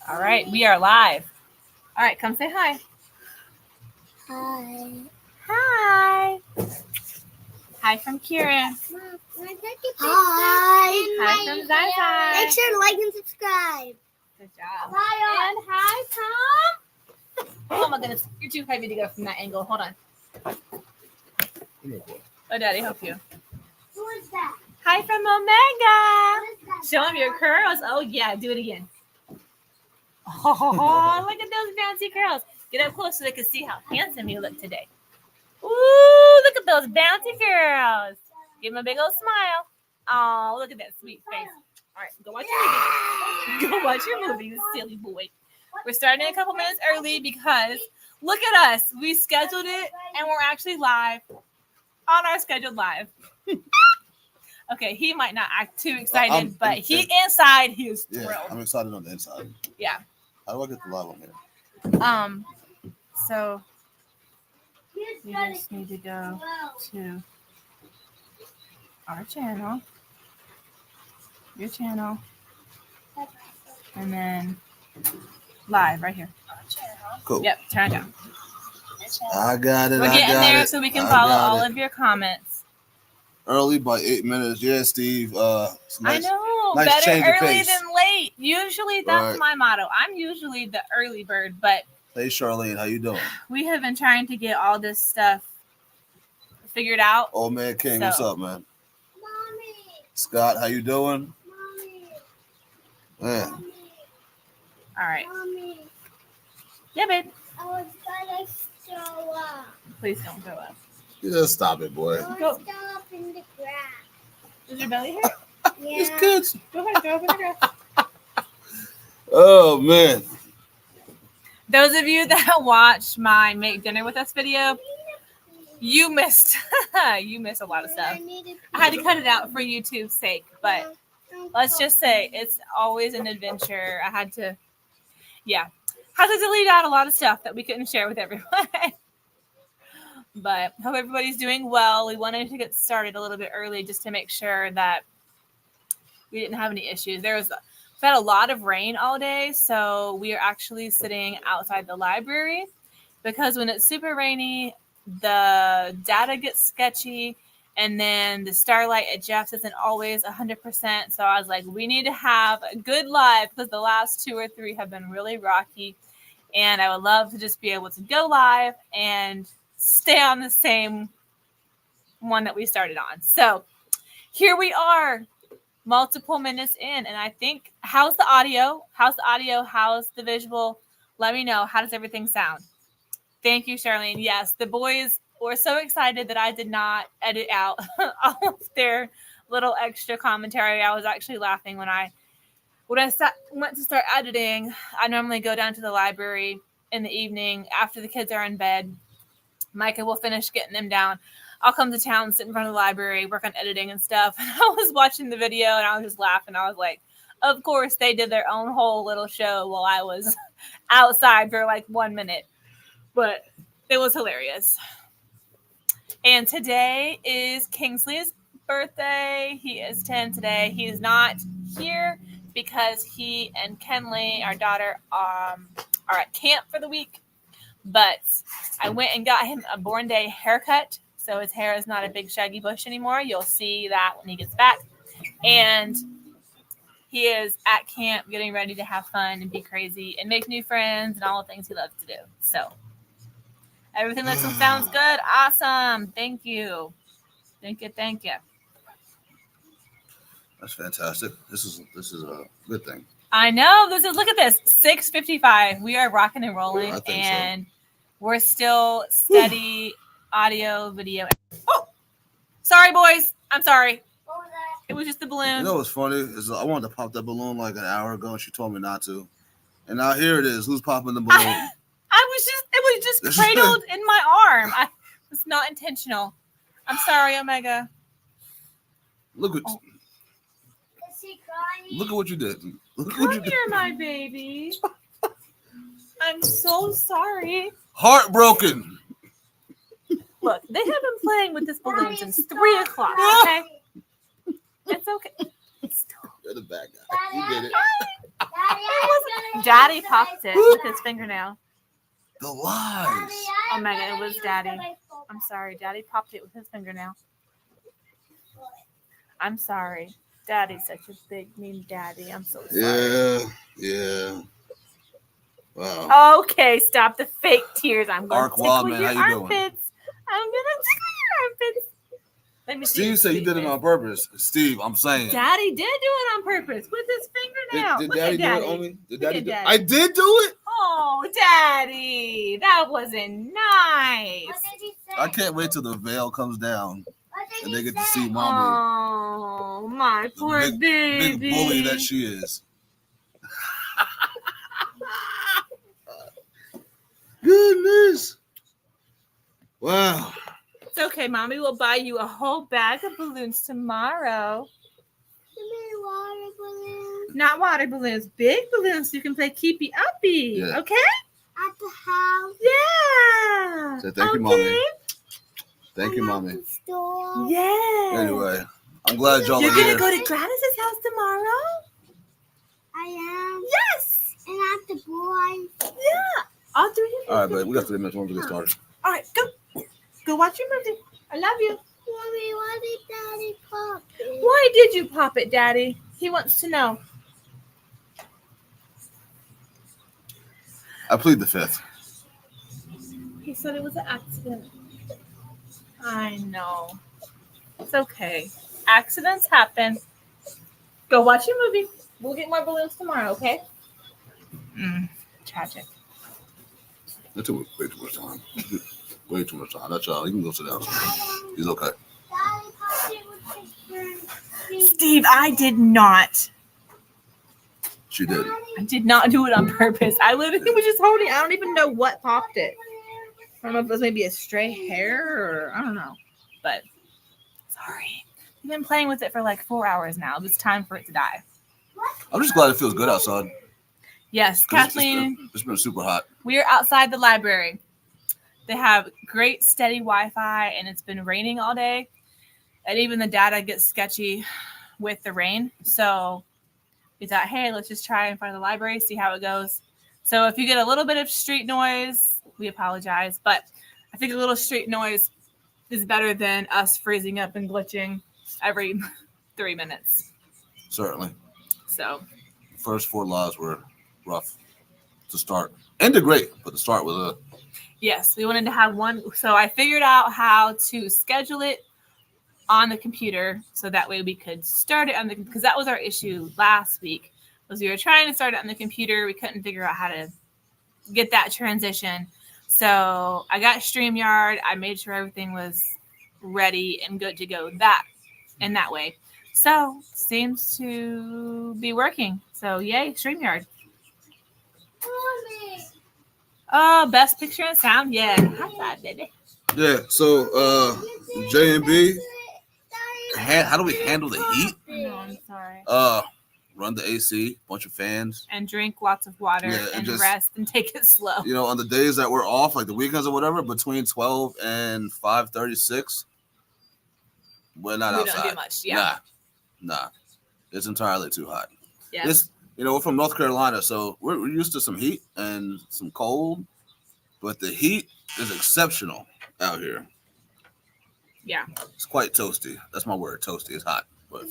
All right, we are live. All right, come say hi. Hi. Hi. Hi from Kieran. Hi. Hi from Zai. Make sure to like and subscribe. Good job. Hi. And hi, Tom. Oh my goodness, you're too heavy to go from that angle. Hold on. Oh, Daddy, help you. Who is that? Hi from Omega. What is that? Show them your curls. Oh yeah, do it again. Oh, look at those bouncy curls. Get up close so they can see how handsome you look today. Ooh, look at those bouncy curls. Give them a big old smile. Oh, look at that sweet face. All right, go watch your movie. Go watch your movie, you silly boy. We're starting a couple minutes early because look at us. We scheduled it and we're actually live on our scheduled live. Okay, he might not act too excited, but inside he is thrilled. Yeah, I'm excited on the inside. Yeah. How do I get the live on here? So you just need to go to our channel, your channel, and then live right here. Cool. Yep, turn it down. I got it. We're getting there so we can follow all of your comments. Early by 8 minutes. Yeah, Steve. Nice, I know. nice Better change of early pace. than late. Usually that's my motto. I'm usually the early bird, but hey, Charlene, how you doing? we have been trying to get all this stuff figured out. Old man King, what's up, man? Mommy. Scott, how you doing? Mommy. Man. Mommy. All right. Mommy. Yeah, babe. I was gonna throw up. Please don't throw up. Just stop it, boy. I Go. was throw up in the grass. Is your belly hurt? Yeah. It's kids. Go ahead, throw up in the grass. Oh, man. Those of you that watched my make dinner with us video, you missed a lot of stuff. I had to cut it out for YouTube's sake, but let's just say it's always an adventure. I had to delete out a lot of stuff that we couldn't share with everyone. But hope everybody's doing well. We wanted to get started a little bit early just to make sure that we didn't have any issues. We've had a lot of rain all day, so we are actually sitting outside the library because when it's super rainy, the data gets sketchy, and then the starlight at Jeff's isn't always 100%. So I was like, we need to have a good live because the last 2 or 3 have been really rocky, and I would love to just be able to go live and stay on the same one that we started on. So here we are, multiple minutes in, and I think, how's the audio? How's the visual? Let me know. How does everything sound? Thank you, Charlene. Yes, the boys were so excited that I did not edit out all of their little extra commentary. I was actually laughing when I went to start editing. I normally go down to the library in the evening after the kids are in bed. Micah will finish getting them down. I'll come to town, sit in front of the library, work on editing and stuff. And I was watching the video and I was just laughing. I was like, of course they did their own whole little show while I was outside for like 1 minute. But it was hilarious. And today is Kingsley's birthday. He is 10 today. He is not here because he and Kenley, our daughter, are at camp for the week. But I went and got him a born day haircut, so his hair is not a big shaggy bush anymore. You'll see that when he gets back. And he is at camp getting ready to have fun and be crazy and make new friends and all the things he loves to do. So everything looks and sounds good. Awesome. Thank you. Thank you. That's fantastic. This is a good thing. I know. Look at this. 6:55. We are rocking and rolling, and we're still steady audio, video. Oh, sorry, boys. I'm sorry. What was that? It was just the balloon. You know what's funny is I wanted to pop that balloon like an hour ago, and she told me not to. And now here it is. Who's popping the balloon? It was just cradled in my arm. It's not intentional. I'm sorry, Omega. Look at Is he crying? Look at what you did. Come here, my baby. I'm so sorry. Heartbroken. Look, they have been playing with this balloon since 3 o'clock. Okay, it's okay. You're the bad guy. You did it. Daddy, Daddy popped it with his fingernail. The lies. Oh, Megan, it was Daddy. I'm sorry. Daddy popped it with his fingernail. I'm sorry. Daddy's such a big, mean daddy. I'm so sorry. Yeah. Wow. Okay, stop the fake tears. I'm going Ark to tickle Wildman, your how you doing? armpits. I'm going to tickle your armpits. Let me see. Steve said you did it on purpose. Steve, I'm saying. Daddy did do it on purpose with his fingernail. Did Look Daddy at do Daddy. it on me? Did Look Daddy at do it? Daddy. I did do it? Oh, Daddy. That wasn't nice. What did he say? I can't wait till the veil comes down What did and they he get to say? see Mommy. Oh, my The poor baby. big bully that she is. Goodness. Wow. It's okay, Mommy will buy you a whole bag of balloons tomorrow. Give me water balloons Not water balloons, big balloons so you can play keepy uppy. Yeah. Okay? at the house. Yeah. Say thank you, Mommy. Thank you, Mommy. At the store. Yeah. Anyway, I'm glad y'all You're are going to here. go to Gladys's house tomorrow? I am. Yes. And at the boys. Yeah. All three of you. All right, babe. We got 3 minutes. When we get started. All right, go. Go watch your movie. I love you. Mommy, why did Daddy pop it? Why did you pop it, Daddy? He wants to know. I plead the fifth. He said it was an accident. I know. It's okay. Accidents happen. Go watch your movie. We'll get more balloons tomorrow, okay? Tragic. That took way too much time. Way too much time. That's all. You can go sit down. He's okay. Daddy popped it with the Steve, I did not. She did. I did not do it on purpose. I literally was just holding. I don't even know what popped it. I don't know if it was maybe a stray hair or I don't know. But sorry. We've been playing with it for like 4 hours now. It's time for it to die. I'm just glad it feels good outside. Yes, 'Cause Kathleen. It's been super hot. We are outside the library. They have great steady Wi-Fi and it's been raining all day. And even the data gets sketchy with the rain. So we thought, hey, let's just try in front of the library, see how it goes. So if you get a little bit of street noise, we apologize. But I think a little street noise is better than us freezing up and glitching every 3 minutes. Certainly. So First 4 lives were rough to start. Ended great, but to start with a yes, we wanted to have one. So I figured out how to schedule it on the computer so that way we could start it on the, because that was our issue last week, was we were trying to start it on the computer. We couldn't figure out how to get that transition. So I got StreamYard. I made sure everything was ready and good to go that way. So seems to be working. So yay, StreamYard. Mommy. Oh, best picture and sound. Yeah. High five, baby. yeah. So J and B. How do we handle the heat? No, I'm sorry. Run the AC, bunch of fans. And drink lots of water and just rest and take it slow. You know, on the days that we're off, like the weekends or whatever, between 12 and 5:36, we're not outside. We don't do much. Yeah. Nah. It's entirely too hot. Yeah. It's, you know, we're from North Carolina, so we're used to some heat and some cold, but the heat is exceptional out here. Yeah. It's quite toasty. That's my word, toasty. It's hot. But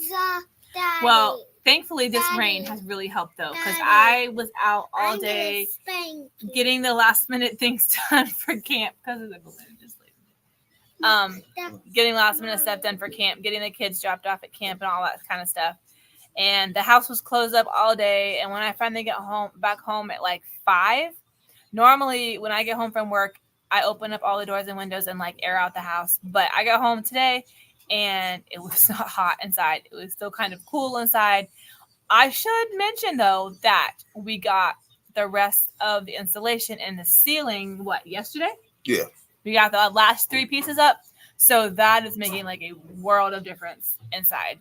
Daddy. Well, thankfully this Daddy. rain has really helped though, because Daddy. I was out all I'm gonna day spank you. getting the last minute things done for camp because of the balloon. Just getting last minute stuff done for camp, getting the kids dropped off at camp and all that kind of stuff. And the house was closed up all day. And when I finally get back home at like 5, normally when I get home from work, I open up all the doors and windows and like air out the house. But I got home today and it was not hot inside. It was still kind of cool inside. I should mention though that we got the rest of the insulation and the ceiling, yesterday? yeah. We got the last 3 pieces up. So that is making like a world of difference inside.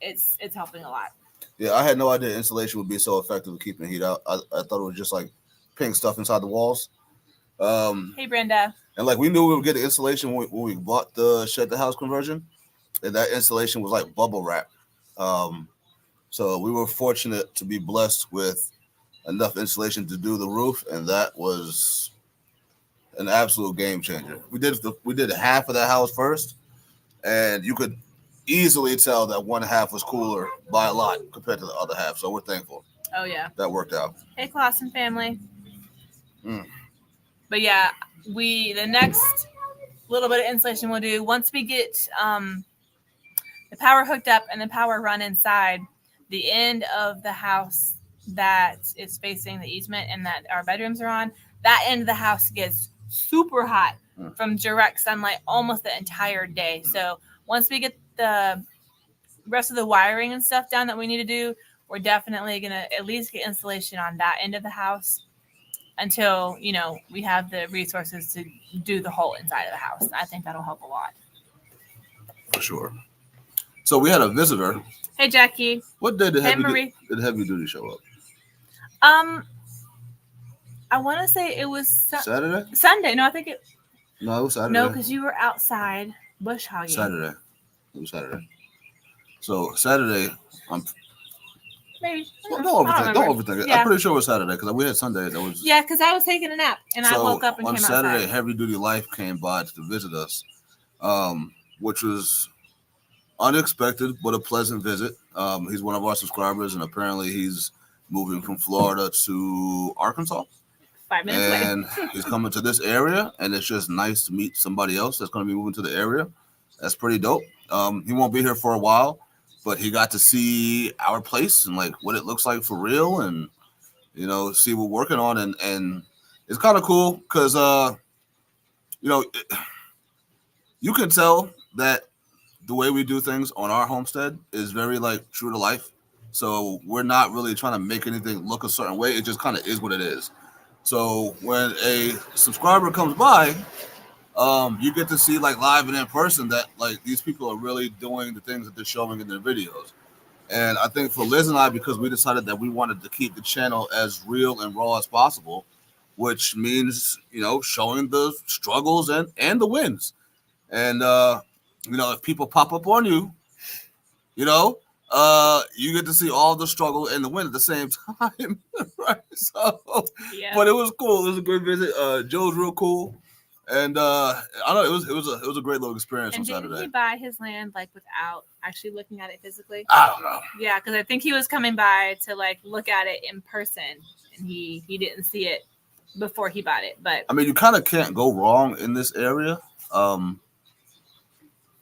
It's helping a lot. Yeah, I had no idea insulation would be so effective at keeping the heat out. I thought it was just like pink stuff inside the walls. Hey, Brenda. And like we knew we would get the insulation when we bought the shed to house conversion, and that insulation was like bubble wrap. So we were fortunate to be blessed with enough insulation to do the roof, and that was an absolute game changer. We did half of the house first, and you could easily tell that one half was cooler by a lot compared to the other half. So we're thankful Oh yeah. that worked out. Hey, Clausen family. Mm. But yeah, the next little bit of insulation we'll do once we get the power hooked up and the power run inside the end of the house that is facing the easement and that our bedrooms are on. That end of the house gets super hot from direct sunlight almost the entire day. So once we get the rest of the wiring and stuff down that we need to do, we're definitely going to at least get insulation on that end of the house until, we have the resources to do the whole inside of the house. I think that'll help a lot. For sure. So we had a visitor. Hey, Jackie. What day did heavy duty show up? I want to say it was Saturday? Sunday. No, I think it. No, it was Saturday. No, because you were outside bush hogging. Saturday. It was Saturday. So Saturday, maybe. Don't overthink it. Yeah. I'm pretty sure it was Saturday because we had Sunday. Yeah, because I was taking a nap and I woke up and came outside. On Saturday, Heavy Duty Life came by to visit us, which was unexpected but a pleasant visit. He's one of our subscribers, and apparently he's moving from Florida to Arkansas. 5 minutes away. And he's coming to this area, and it's just nice to meet somebody else that's going to be moving to the area. That's pretty dope. He won't be here for a while, but he got to see our place and like what it looks like for real, and see what we're working on, and it's kind of cool because you can tell that the way we do things on our homestead is very like true to life. So we're not really trying to make anything look a certain way. It just kind of is what it is. So when a subscriber comes by, you get to see like live and in person that like these people are really doing the things that they're showing in their videos. And I think for Liz and I, because we decided that we wanted to keep the channel as real and raw as possible, which means, showing the struggles and the wins. And, if people pop up on you, you get to see all the struggle and the win at the same time, right? So, yeah. But it was cool. It was a great visit. Joe's real cool, and I don't know. It was a great little experience on Saturday. Did he buy his land like without actually looking at it physically? I don't know. Yeah, because I think he was coming by to like look at it in person, and he didn't see it before he bought it. But I mean, you kind of can't go wrong in this area.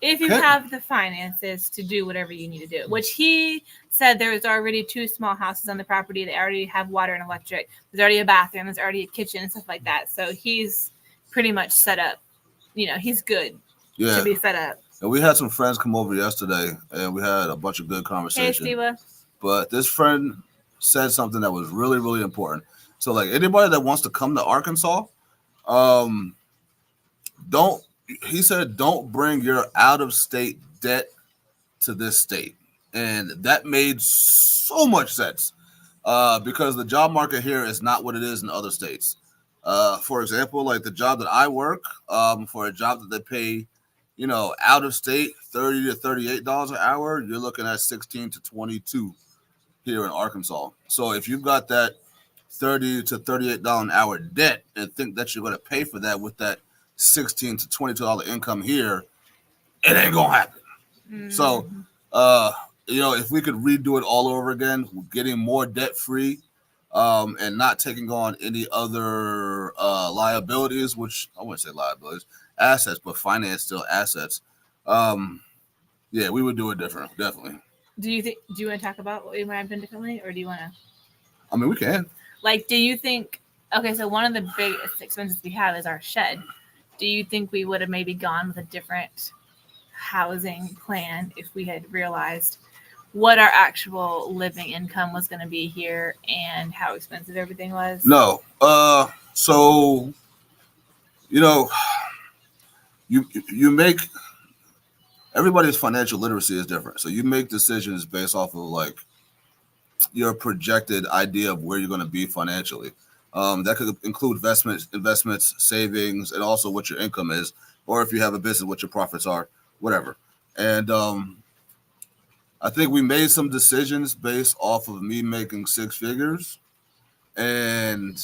If you have the finances to do whatever you need to do, which he said there's already 2 small houses on the property. They already have water and electric. There's already a bathroom. There's already a kitchen and stuff like that. So he's pretty much set up. He's good to be set up. And we had some friends come over yesterday, and we had a bunch of good conversation. Hey, Steva. But this friend said something that was really, really important. So, like, anybody that wants to come to Arkansas, he said, don't bring your out-of-state debt to this state. And that made so much sense because the job market here is not what it is in other states. For example, like the job that I work, for a job that they pay, out of state, $30 to $38 an hour, you're looking at $16 to $22 here in Arkansas. So if you've got that $30 to $38 an hour debt and think that you're going to pay for that with that $16 to $22 income here, it ain't gonna happen. Mm-hmm. So, if we could redo it all over again, getting more debt free, and not taking on any other liabilities, which I wouldn't say liabilities, assets, but finance still assets. We would do it different, definitely. Do you want to talk about what we might have done differently, or do you want to? I mean, we can. Like, do you think? Okay, so one of the biggest expenses we have is our shed. Do you think we would have maybe gone with a different housing plan if we had realized what our actual living income was going to be here and how expensive everything was? No. So, you make everybody's financial literacy is different. So you make decisions based off of like your projected idea of where you're going to be financially. That could include investments, savings, and also what your income is, or if you have a business, what your profits are, whatever. And I think we made some decisions based off of me making 6 figures and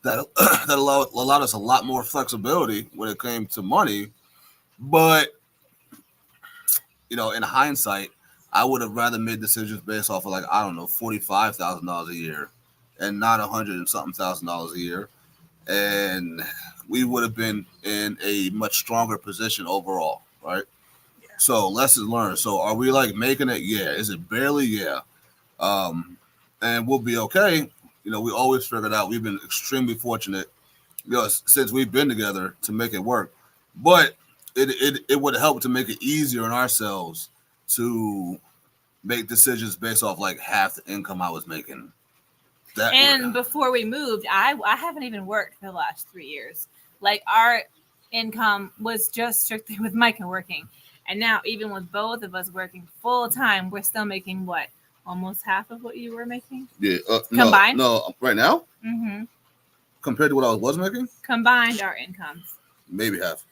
that that allowed us a lot more flexibility when it came to money. But in hindsight, I would have rather made decisions based off of like I don't know $45,000 a year, and not $100 and something thousand a year, and we would have been in a much stronger position overall, right? Yeah. So lessons learned. So are we like making it? Yeah. Is it barely? Yeah. And we'll be okay. We always figured out we've been extremely fortunate, since we've been together to make it work. But it would help to make it easier on ourselves to make decisions based off like half the income I was making. Before we moved, I haven't even worked for the last 3 years. Like our income was just strictly with Micah working. And now even with both of us working full time, we're still making what? Almost half of what you were making? Yeah. Combined? No, right now? Mm-hmm. Compared to what I was making? Combined our incomes. Maybe half.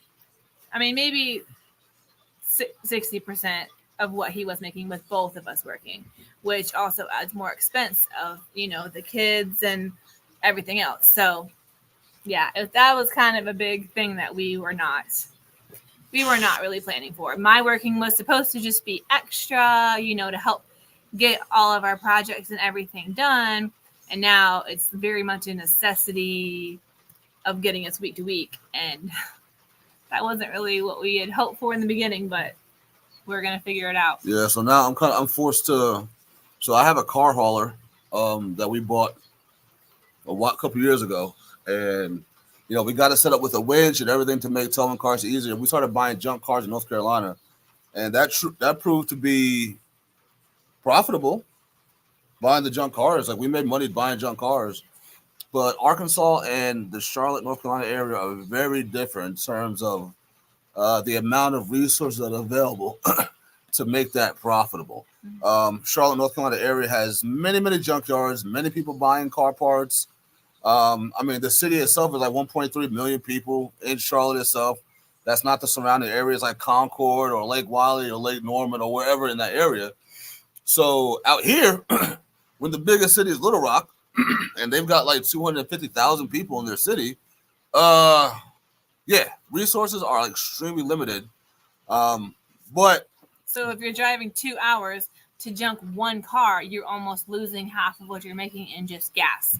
I mean, maybe 60% of what he was making with both of us working, which also adds more expense of, the kids and everything else. So, yeah, that was kind of a big thing that we were not really planning for. My working was supposed to just be extra, to help get all of our projects and everything done. And now it's very much a necessity of getting us week to week. And that wasn't really what we had hoped for in the beginning, but we're going to figure it out. Yeah. So now I'm forced to, so I have a car hauler that we bought a couple years ago. And, we got it set up with a winch and everything to make towing cars easier. We started buying junk cars in North Carolina, and that proved to be profitable. Buying the junk cars, like we made money buying junk cars. But Arkansas and the Charlotte, North Carolina area are very different in terms of the amount of resources that are available to make that profitable. Charlotte, North Carolina area has many, many junkyards, many people buying car parts. The city itself is like 1.3 million people in Charlotte itself. That's not the surrounding areas like Concord or Lake Wylie or Lake Norman or wherever in that area. So out here, when the biggest city is Little Rock, and they've got like 250,000 people in their city, resources are extremely limited. But so if you're driving 2 hours to junk one car, you're almost losing half of what you're making in just gas.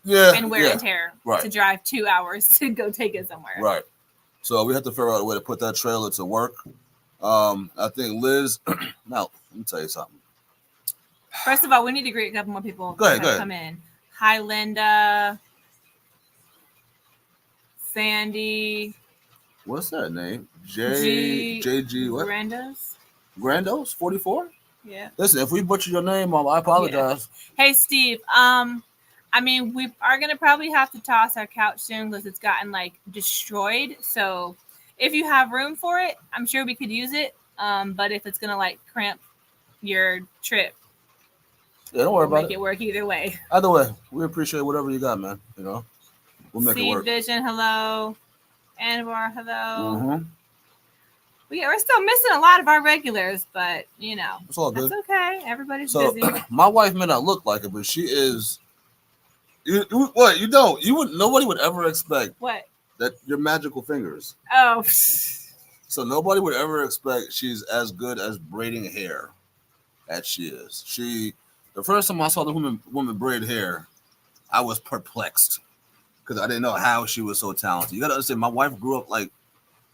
Yeah, and wear and tear to drive 2 hours to go take it somewhere. Right. So we have to figure out a way to put that trailer to work. I think Liz. Now let me tell you something. First of all, we need to greet a couple more people. Go ahead. Come in. Hi, Linda. Sandy. What's that name? JG. What? Grandos 44. Yeah. Listen, if we butcher your name, I apologize. Yeah. Hey, Steve. We are gonna probably have to toss our couch soon because it's gotten destroyed. So if you have room for it, I'm sure we could use it. But if it's gonna cramp your trip, don't worry about it. Make it work either way. Either way, we appreciate whatever you got, man. We'll make it work. Vision, hello. Anwar, hello. Mm-hmm. We're still missing a lot of our regulars, but it's all good. That's okay. Everybody's busy. My wife may not look like it, but she is. What you don't? Nobody would ever expect that your magical fingers. Oh. So nobody would ever expect she's as good as braiding hair as she is. The first time I saw the woman braid hair, I was perplexed because I didn't know how she was so talented. You got to understand, my wife grew up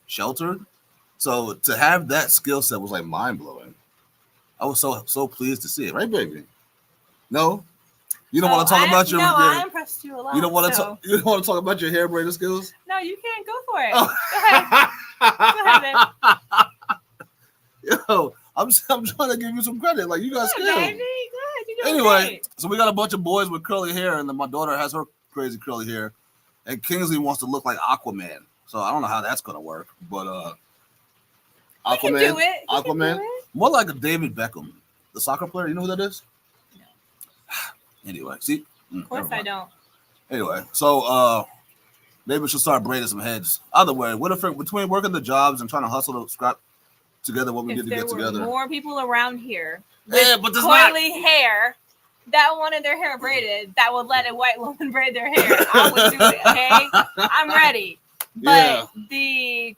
sheltered, so to have that skill set was mind blowing. I was so pleased to see it, right, baby? No. You don't want to talk about your. No, I impressed you a lot. You don't want to talk. You don't want to talk about your hair braiding skills. No, you can't go for it. Oh. Go ahead. Yo, I'm trying to give you some credit. You got skills. Baby, good. Anyway, great. So we got a bunch of boys with curly hair, and then my daughter has her crazy curly hair, and Kingsley wants to look like Aquaman. So I don't know how that's gonna work, but Aquaman. Can do it. Aquaman, do it. More like a David Beckham, the soccer player. You know who that is? Anyway, see? Of course I don't. Anyway, so maybe we should start braiding some heads. Either way, what if between working the jobs and trying to hustle to scrap together what we need to get together? More people around here with curly hair, that wanted their hair braided that would let a white woman braid their hair, I would do it. Okay, I'm ready. But the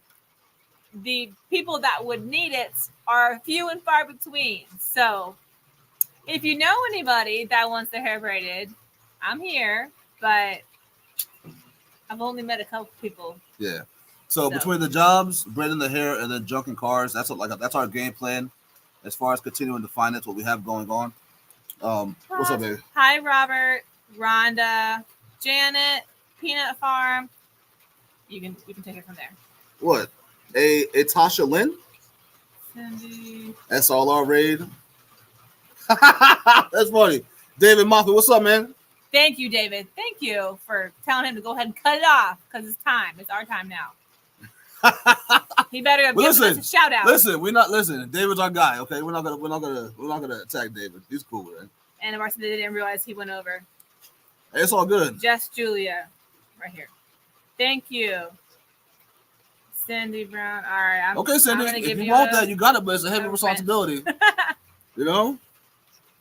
people that would need it are few and far between. So if you know anybody that wants their hair braided, I'm here. But I've only met a couple people. Yeah. So between the jobs, braiding the hair, and then junking cars, that's our game plan as far as continuing to finance what we have going on. What's up, baby? Hi, Robert, Rhonda, Janet, Peanut Farm. You can take it from there. What? A Tasha Lynn? Cindy. SLR raid. That's funny. David Moffat, what's up, man? Thank you, David. Thank you for telling him to go ahead and cut it off because it's time. It's our time now. He better give us a shout out. Listen. David's our guy. Okay, we're not gonna attack David. He's cool with it. And of course, they didn't realize he went over. Hey, it's all good. Just Julia, right here. Thank you, Cindy Brown. All right, okay, Cindy. If you want that, you got it, but it's a heavy responsibility. You know.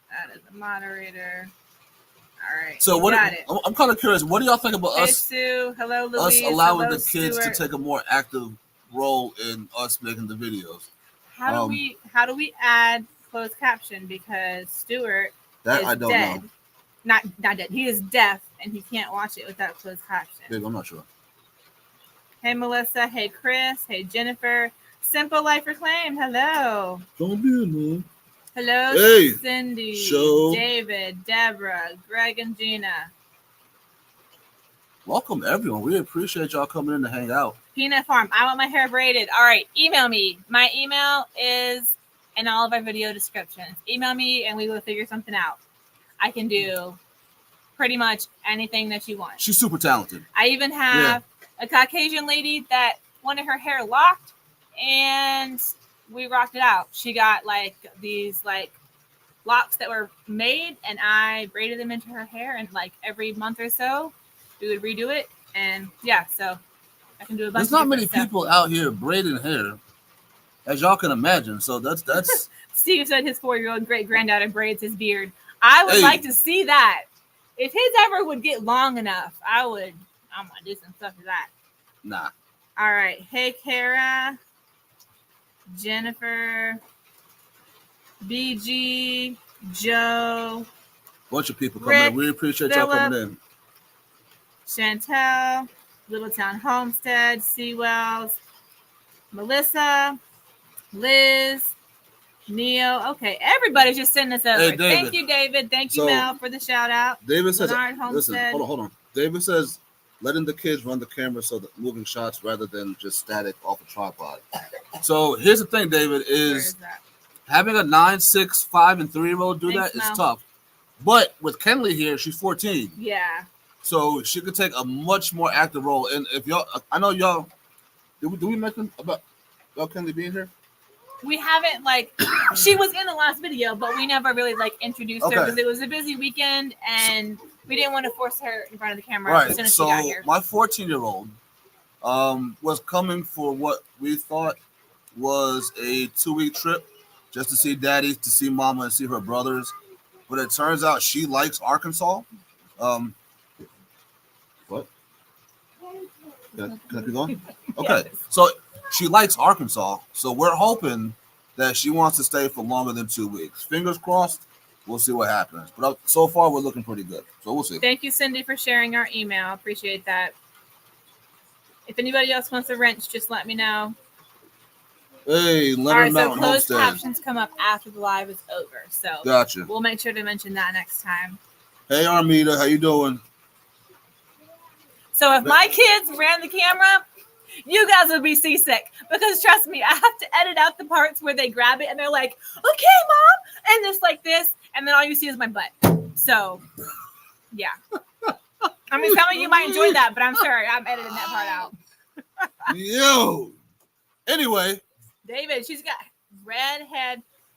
That is a moderator. All right. So I'm kind of curious. What do y'all think about us? Sue. Hello, Louise. Us allowing hello, the kids Stuart. to take a more active role in us making the videos. How do we add closed caption because Stuart is I don't dead. know. Not dead. He is deaf and he can't watch it without closed caption. Babe, I'm not sure. Hey Melissa. Hey Chris. Hey Jennifer. Simple Life Reclaimed. Hello. Don't be annoying. Hello, hey, Cindy, David, Deborah, Greg, and Gina. Welcome, everyone. We appreciate y'all coming in to hang out. Peanut Farm, I want my hair braided. All right, email me. My email is in all of our video descriptions. Email me, and we will figure something out. I can do pretty much anything that you want. She's super talented. I even have a Caucasian lady that wanted her hair locked, and we rocked it out. She got like these like locks that were made and I braided them into her hair, and like every month or so we would redo it. And yeah, so I can do a bunch. There's not many people out here braiding hair, as y'all can imagine. So that's Steve said his 4-year-old great granddaughter braids his beard. I would like to see that. If his ever would get long enough, I'm gonna do some stuff to that. Nah. All right. Hey Kara. Jennifer, BG, Joe, bunch of people coming in. We appreciate y'all coming in. Chantel, Littletown Homestead, Seawells, Melissa, Liz, Neo. Okay, everybody's just sending us over. Hey, thank you, David. Thank you, Mel, for the shout out. David says, listen, hold on. David says, letting the kids run the camera so that moving shots rather than just static off a tripod. So here's the thing, David, is having a 9, 6, 5, and 3-year-old do that is tough. But with Kenley here, she's 14. Yeah. So she could take a much more active role. And if y'all, I know y'all, do we mention about Kenley being here? We haven't, she was in the last video, but we never really, introduced her because it was a busy weekend and we didn't want to force her in front of the camera as soon as she got here. My 14-year-old was coming for what we thought was a 2-week trip just to see daddy, to see mama, and see her brothers. But it turns out she likes Arkansas. What? Can I keep going? Okay. So she likes Arkansas. So we're hoping that she wants to stay for longer than 2 weeks. Fingers crossed. We'll see what happens. But so far, we're looking pretty good. So we'll see. Thank you, Cindy, for sharing our email. Appreciate that. If anybody else wants a wrench, just let me know. Hey, Leonard Mountain Homestead. Closed captions come up after the live is over. So gotcha. We'll make sure to mention that next time. Hey, Armida, how you doing? So if my kids ran the camera, you guys would be seasick because trust me, I have to edit out the parts where they grab it and they're like, okay, mom. And it's like this. And then all you see is my butt. So, yeah. I mean, some of you might enjoy that, but I'm sorry. I'm editing that part out. Yo. Anyway. David, she's got red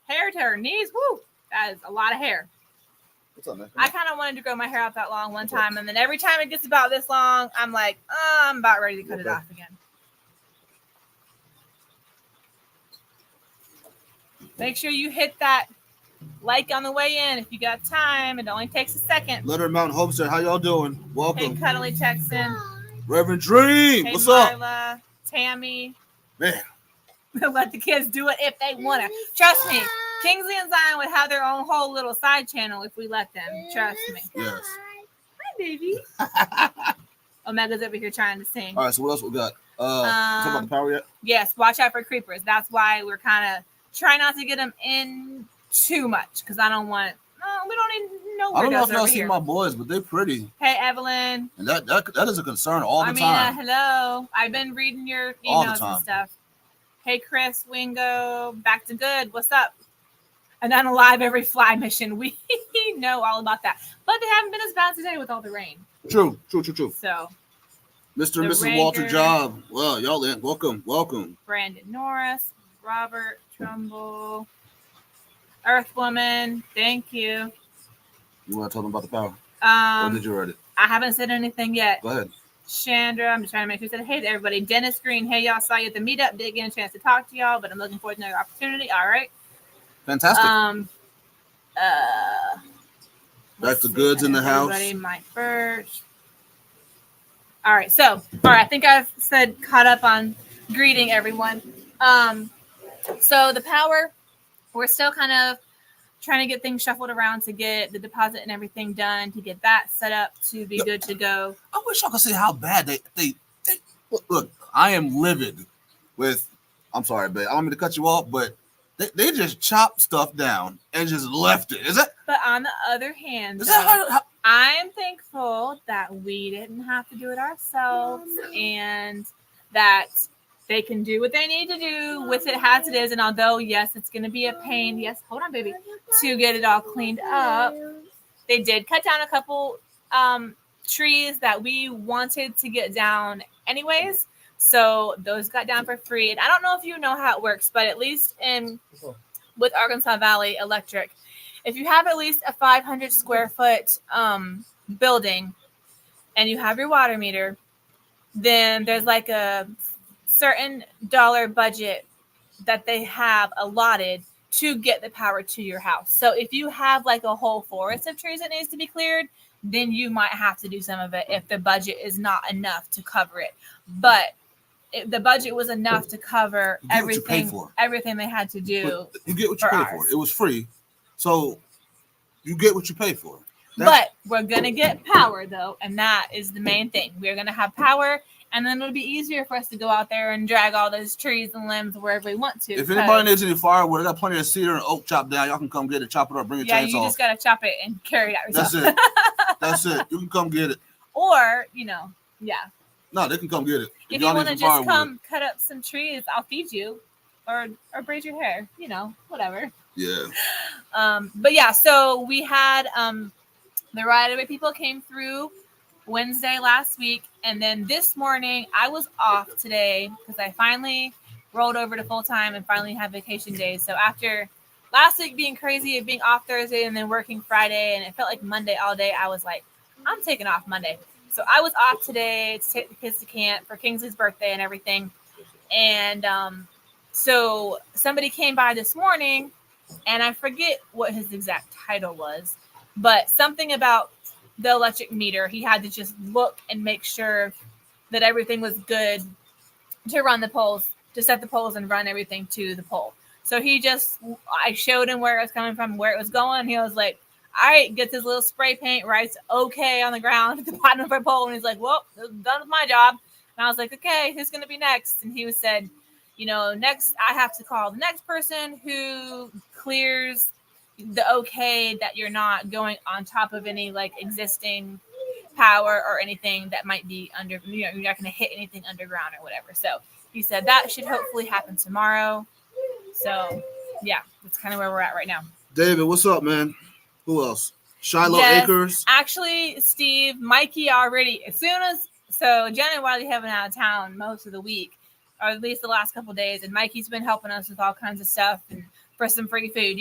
hair to her knees. Woo. That is a lot of hair. What's up, man? I kind of wanted to grow my hair out that long one time. And then every time it gets about this long, I'm like, I'm about ready to cut it off again. Make sure you hit that Like on the way in if you got time. It only takes a second. Leonard Mountain Homestead, how y'all doing? Hey, Welcome. Cuddly Texan. Reverend Dream, Hey, what's Marla, up? Tammy. Man, Let the kids do it if they want to. Trust me, Kingsley and Zion would have their own whole little side channel if we let them. Trust me. yes. Hi, baby. Omega's over here trying to sing. All right, so what else we got? Talk about the power yet? Yes, watch out for creepers. That's why we're kind of trying not to get them in too much because I don't want. We don't even know. I don't know if weirdos y'all over see here. my boys, but they're pretty. Hey, Evelyn. And that is a concern all the time. Hello. I've been reading your All the emails time. and stuff. Hey, Chris, Wingo, back to good. What's up? And then alive every fly mission. We know all about that. But they haven't been as bad today with all the rain. True. So, Mr. and The Mrs. Walter Rager. Job. Well, y'all in. Welcome. Brandon Norris, Robert Trumbull, Earthwoman. Thank you. You want to tell them about the power? Or did you already? I haven't said anything yet. Go ahead. Chandra, I'm just trying to make sure I said hey to everybody. Dennis Green, hey y'all, saw you at the meetup. Didn't get a chance to talk to y'all, but I'm looking forward to another opportunity. All right. Fantastic. Let's the see, goods in the everybody, house. Mike Birch. All right, I think I've caught up on greeting everyone. So the power, we're still kind of trying to get things shuffled around to get the deposit and everything done, to get that set up to be good to go. I wish y'all could see how bad they look. I am livid with. I'm sorry, babe. I don't mean to cut you off, but they just chopped stuff down and just left it. Is that? But on the other hand, Is that how I'm thankful that we didn't have to do it ourselves and that they can do what they need to do with it as it is. And although, yes, it's going to be a pain. Yes, hold on, baby. To get it all cleaned up. They did cut down a couple trees that we wanted to get down anyways. So those got down for free. And I don't know if you know how it works, but at least with Arkansas Valley Electric, if you have at least a 500 square foot building and you have your water meter, then there's like a certain dollar budget that they have allotted to get the power to your house. So if you have like a whole forest of trees that needs to be cleared, then you might have to do some of it if the budget is not enough to cover it. But if the budget was enough to cover everything they had to do. But you get what you pay for. It was free. So you get what you pay for. But we're going to get power, though, and that is the main thing. We're going to have power, and then it'll be easier for us to go out there and drag all those trees and limbs wherever we want to. If anybody needs any firewood, I got plenty of cedar and oak chopped down. Y'all can come get it, chop it up, bring a chainsaw. Yeah, you just got to chop it and carry it out yourself. That's it. You can come get it. Or, No, they can come get it. If you want to just come cut up some trees, I'll feed you. Or braid your hair. Whatever. Yeah. But yeah, so we had the right-of-way people came through Wednesday last week, and then this morning I was off today because I finally rolled over to full-time and finally had vacation days. So after last week being crazy of being off Thursday and then working Friday, and it felt like Monday all day, I was like, I'm taking off Monday. So I was off today to take the kids to camp for Kingsley's birthday and everything. And so somebody came by this morning, and I forget what his exact title was, but something about the electric meter. He had to just look and make sure that everything was good to run the poles, to set the poles and run everything to the pole. So I showed him where it was coming from, where it was going. He was like, all right, gets his little spray paint, writes okay on the ground at the bottom of our pole. And he's like, well, done with my job. And I was like, okay, who's going to be next? And he said, next I have to call the next person who clears the okay that you're not going on top of any like existing power or anything that might be under, you're not going to hit anything underground or whatever. So he said that should hopefully happen tomorrow. So yeah, that's kind of where we're at right now. David, what's up, man? Who else? Shiloh Acres. Actually, Steve, Mikey already, so Jen and Wiley have been out of town most of the week, or at least the last couple of days, and Mikey's been helping us with all kinds of stuff and for some free food,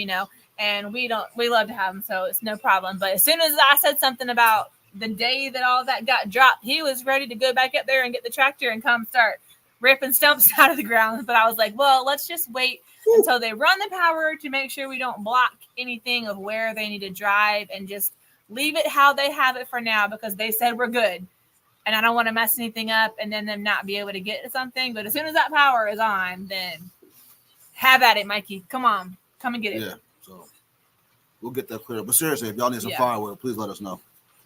and we love to have him, so it's no problem. But as soon as I said something about the day that all that got dropped, he was ready to go back up there and get the tractor and come start ripping stumps out of the ground. But I was like, well, let's just wait until they run the power to make sure we don't block anything of where they need to drive, and just leave it how they have it for now, because they said we're good. And I don't want to mess anything up and then them not be able to get to something. But as soon as that power is on, then have at it, Mikey. Come on. Come and get it. Yeah. So we'll get that clear. But seriously, if y'all need some firewood, please let us know.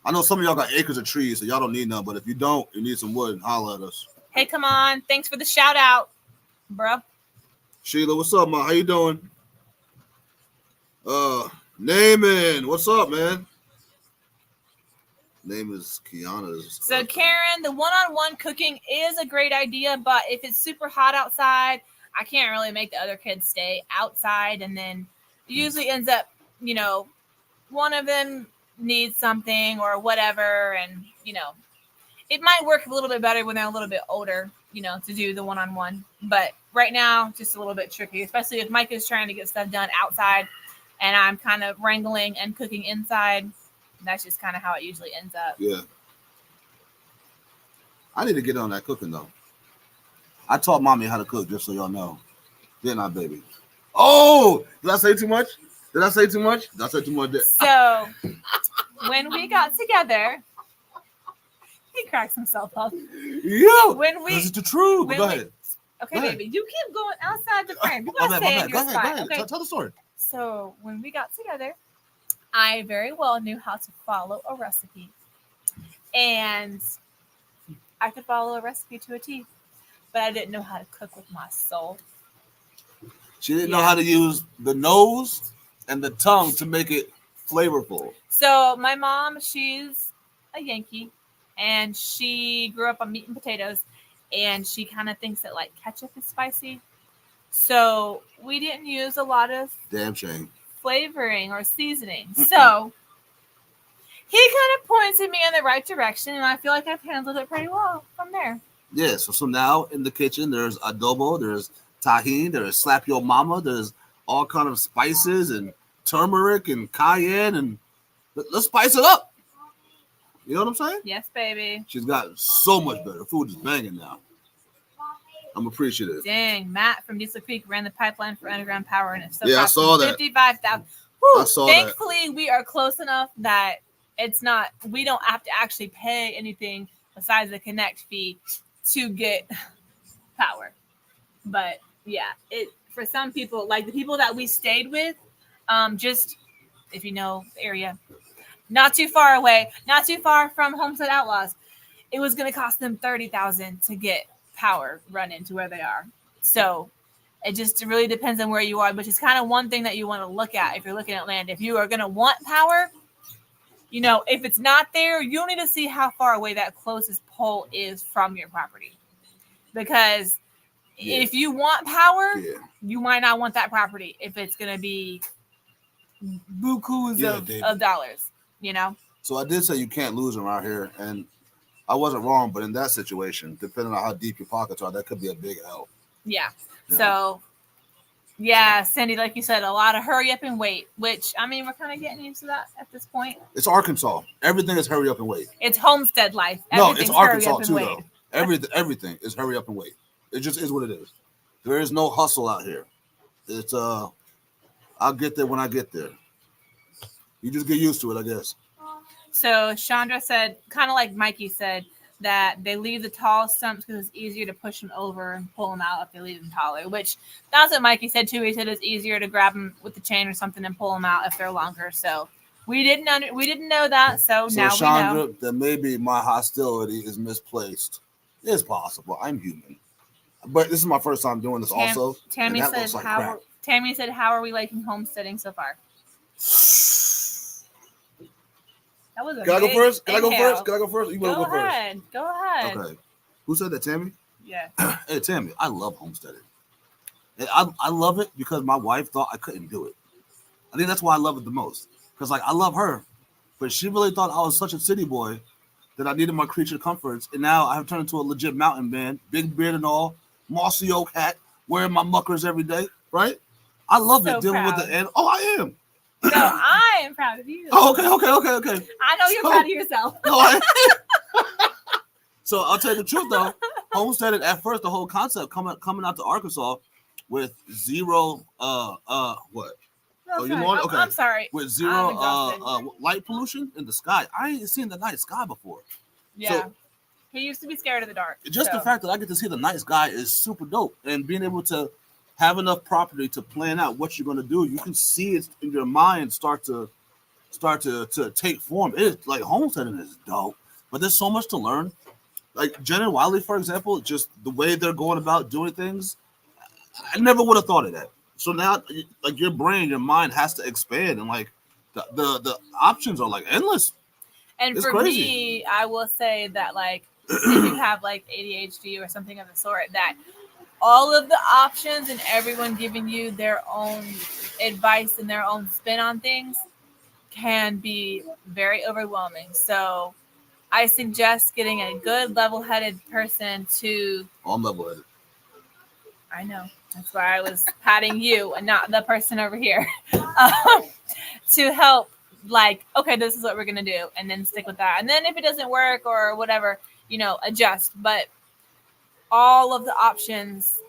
I know some of y'all got acres of trees, so y'all don't need none. But if you don't, you need some wood, holler at us. Hey, come on. Thanks for the shout out, bro. Sheila, what's up, man? How you doing? Naaman, what's up, man? Name is Kiana's. So Karen, the one-on-one cooking is a great idea, but if it's super hot outside, I can't really make the other kids stay outside, and then it usually ends up, you know, one of them needs something or whatever, and you know, it might work a little bit better when they're a little bit older, you know, to do the one-on-one. But right now, just a little bit tricky, especially if Mike is trying to get stuff done outside and I'm kind of wrangling and cooking inside. That's just kind of how it usually ends up. Yeah. I need to get on that cooking, though. I taught mommy how to cook, just so y'all know. Didn't I, baby? Oh, did I say too much? Did I say too much? So, when we got together, he cracks himself up. Yeah. This is the truth. Go ahead. Okay, Go ahead. baby. You keep going outside the frame. You Go gotta say it. ahead. Go ahead. Okay. Tell the story. So, when we got together, I very well knew how to follow a recipe. And I could follow a recipe to a T, but I didn't know how to cook with my soul. She didn't know how to use the nose and the tongue to make it flavorful. So my mom, she's a Yankee, and she grew up on meat and potatoes, and she kind of thinks that like ketchup is spicy. So we didn't use a lot of damn shame flavoring or seasoning. So he kind of pointed me in the right direction, and I feel like I've handled it pretty well from there. Yeah, so now in the kitchen, there's adobo, there's tahini, there's slap your mama, there's all kind of spices and turmeric and cayenne, and let's spice it up. You know what I'm saying? Yes, baby. She's got so much better. Food is banging now. I'm appreciative. Dang, Matt from Diesel Creek ran the pipeline for underground power, and it's so I saw that. 55,000. I saw Thankfully, we are close enough that it's not. We don't have to actually pay anything besides the connect fee to get power. But yeah, it for some people, like the people that we stayed with, just if you know the area, not too far away, not too far from Homestead Outlaws, it was going to cost them $30,000 to get power run into where they are. So it just really depends on where you are, which is kind of one thing that you want to look at if you're looking at land. If you are going to want power, you know, if it's not there, you'll need to see how far away that closest pole is from your property. Because if you want power, you might not want that property if it's going to be bukus of dollars, you know? So I did say you can't lose them out here, and I wasn't wrong, but in that situation, depending on how deep your pockets are, that could be a big help. Yeah. So, yeah, Cindy, like you said, a lot of hurry up and wait, which, I mean, we're kind of getting used to that at this point. It's Arkansas. Everything is hurry up and wait. It's homestead life. No, it's Arkansas too, though. Everything is hurry up and wait. It just is what it is. There is no hustle out here. It's, I'll get there when I get there. You just get used to it, I guess. So Chandra said, kind of like Mikey said, that they leave the tall stumps because it's easier to push them over and pull them out if they leave them taller, which that's what Mikey said too. He said it's easier to grab them with the chain or something and pull them out if they're longer. So we didn't know that. So now Chandra, we know. That maybe my hostility is misplaced. It's possible. I'm human. But this is my first time doing this also. Tammy said, how are we liking homesteading so far? That was Can I go first? You want to go first? Go ahead. Okay. Who said that, Tammy? Yeah. Hey, Tammy, I love homesteading. And I love it because my wife thought I couldn't do it. I think that's why I love it the most. Because, like, I love her, but she really thought I was such a city boy that I needed my creature comforts. And now I have turned into a legit mountain man, big beard and all, mossy oak hat, wearing my muckers every day, right? I love it dealing with the animal. Oh, I am. No, I am proud of you. Oh, okay. I know you're proud of yourself. So I'll tell you the truth, though. homesteading at first, the whole concept coming out to Arkansas with zero what? No, Oh, you sorry. know what? Okay. I'm sorry. With I'm zero exhausted. light pollution in the sky. I ain't seen the night sky before. Yeah. So He used to be scared of the dark. just so. the fact that I get to see the night sky is super dope. And being able to have enough property to plan out what you're gonna do, you can see it in your mind start to take form. It is like homesteading is dope. But there's so much to learn. Like Jen and Wiley, for example, just the way they're going about doing things, I never would have thought of that. So now, like your brain, your mind has to expand, and like the options are like endless. And It's for crazy. me, I will say that like if you have like ADHD or something of the sort, that all of the options and everyone giving you their own advice and their own spin on things can be very overwhelming. So I suggest getting a good level-headed person to. Oh, I'm level-headed. I know. That's why I was patting you and not the person over here. To help, like, okay, this is what we're going to do. And then stick with that. And then if it doesn't work or whatever, adjust. But all of the options,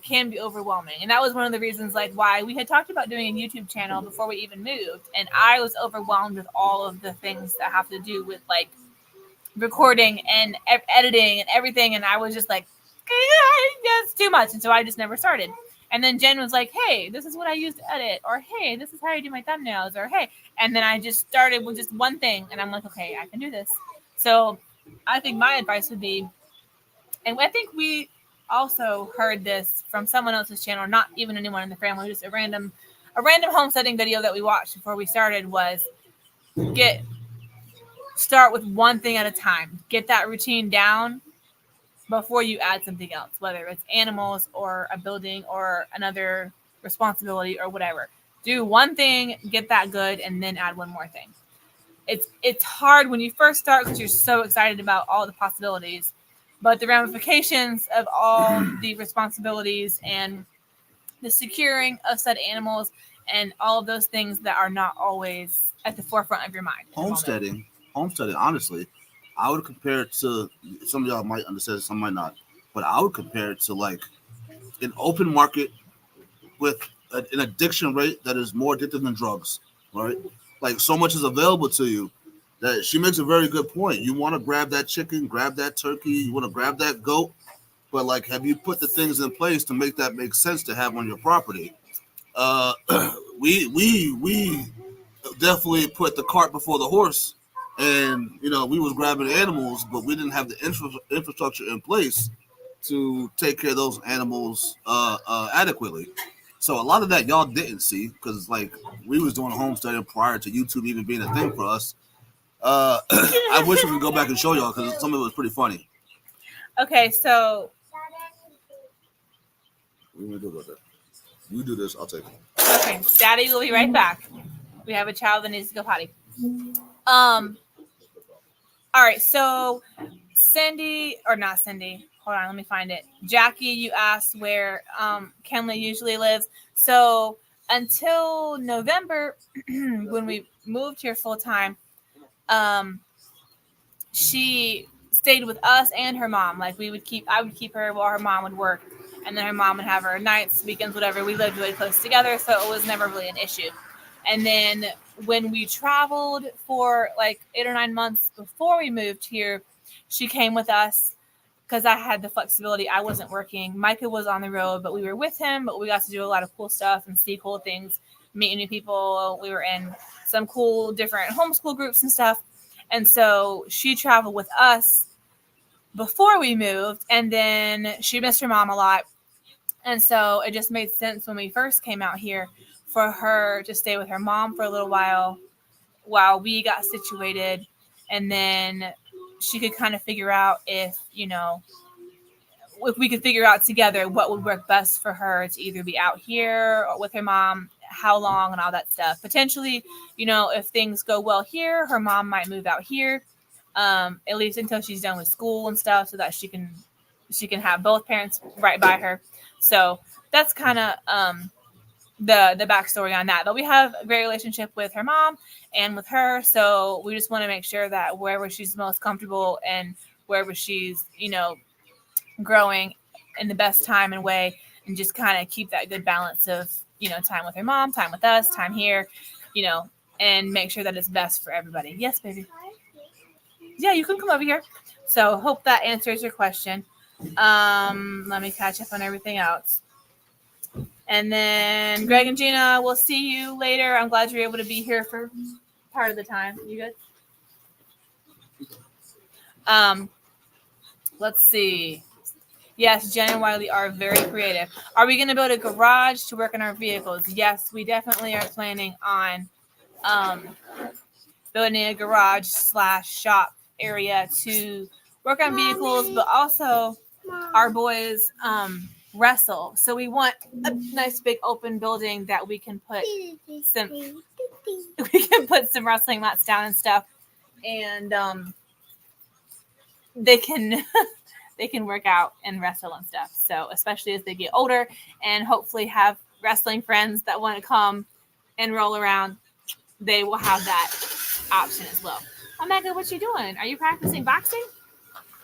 can be overwhelming. And that was one of the reasons, like, why we had talked about doing a YouTube channel before we even moved. And I was overwhelmed with all of the things that have to do with, like, recording and editing and everything. And I was just like, that's too much. And so I just never started. And then Jen was like, hey, this is what I use to edit. Or, hey, this is how I do my thumbnails. Or, hey. And then I just started with just one thing. And I'm like, okay, I can do this. So I think my advice would be, and I think we also heard this from someone else's channel, not even anyone in the family, just a random homesteading video that we watched before we started, was start with one thing at a time. Get that routine down before you add something else, whether it's animals or a building or another responsibility or whatever. Do one thing, get that good, and then add one more thing. It's hard when you first start because you're so excited about all the possibilities, but the ramifications of all the responsibilities and the securing of said animals and all of those things that are not always at the forefront of your mind. Homesteading, honestly, I would compare it to, some of y'all might understand, some might not, but I would compare it to like an open market with an addiction rate that is more addictive than drugs, right? Like so much is available to you that she makes a very good point. You want to grab that chicken, grab that turkey, you want to grab that goat, but like, have you put the things in place to make that make sense to have on your property? Uh, we definitely put the cart before the horse, and we was grabbing animals, but we didn't have the infrastructure in place to take care of those animals adequately. So a lot of that y'all didn't see because like we was doing homesteading prior to YouTube even being a thing for us. I wish we could go back and show y'all because some of it was pretty funny. Okay, so What are we gonna do about that? You do this, I'll take it. Okay, Daddy will be right back. We have a child that needs to go potty. All right, so Cindy, or not Cindy, hold on, let me find it. Jackie, you asked where Kenley usually lives. So until November, when we moved here full time, she stayed with us and her mom. Like I would keep her while her mom would work, and then her mom would have her nights, weekends, whatever. We lived really close together, so it was never really an issue. And then when we traveled for like 8 or 9 months before we moved here, she came with us because I had the flexibility. I wasn't working. Micah was on the road, but we were with him. But we got to do a lot of cool stuff and see cool things, meet new people. We were in some cool different homeschool groups and stuff. And so she traveled with us before we moved, and then she missed her mom a lot. And so it just made sense when we first came out here for her to stay with her mom for a little while we got situated. And then she could kind of figure out if we could figure out together what would work best for her to either be out here or with her mom, how long and all that stuff. Potentially, if things go well here, her mom might move out here, at least until she's done with school and stuff, so that she can have both parents right by her. So that's kind of the backstory on that. But we have a great relationship with her mom and with her, so we just want to make sure that wherever she's most comfortable and wherever she's growing in the best time and way, and just kind of keep that good balance of, time with her mom, time with us, time here, and make sure that it's best for everybody. Yes, baby. Yeah, you can come over here. So hope that answers your question. Let me catch up on everything else. And then Greg and Gina, we'll see you later. I'm glad you're able to be here for part of the time. You good? Let's see. Yes, Jen and Wiley are very creative. Are we going to build a garage to work on our vehicles? Yes, we definitely are planning on building a garage / shop area to work on vehicles, but also our boys wrestle. So we want a nice big open building that we can put some wrestling mats down and stuff, and they can they can work out and wrestle and stuff. So especially as they get older and hopefully have wrestling friends that want to come and roll around, they will have that option as well. Omega, what you doing? Are you practicing boxing?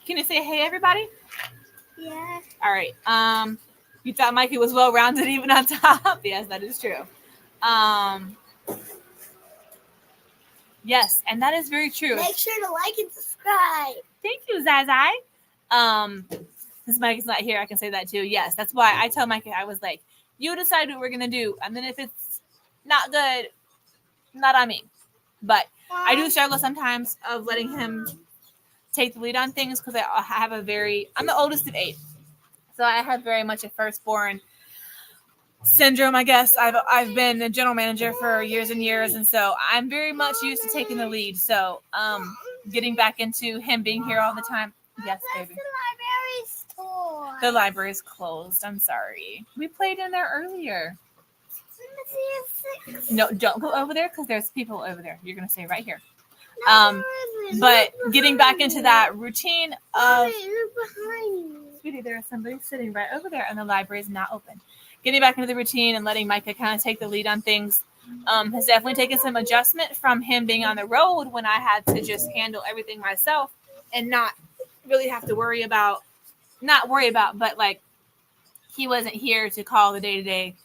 Can you say hey, everybody? Yeah. All right. You thought Mikey was well-rounded even on top? Yes, that is true. Yes, and that is very true. Make sure to like and subscribe. Thank you, Zazai. Since Mike's not here, I can say that too. Yes, that's why I tell Mike, I was like, you decide what we're going to do. And then if it's not good, not on me. But I do struggle sometimes of letting him take the lead on things because I have I'm the oldest of 8. So I have very much a firstborn syndrome, I guess. I've been a general manager for years and years. And so I'm very much used to taking the lead. So getting back into him being here all the time. Yes, baby. The library's closed. I'm sorry. We played in there earlier. No, don't go over there because there's people over there. You're gonna stay right here. But getting back into that routine of sweetie, there's somebody sitting right over there, and the library is not open. Getting back into the routine and letting Micah kind of take the lead on things has definitely taken some adjustment from him being on the road when I had to just handle everything myself and not really have to but like he wasn't here to call the day-to-day,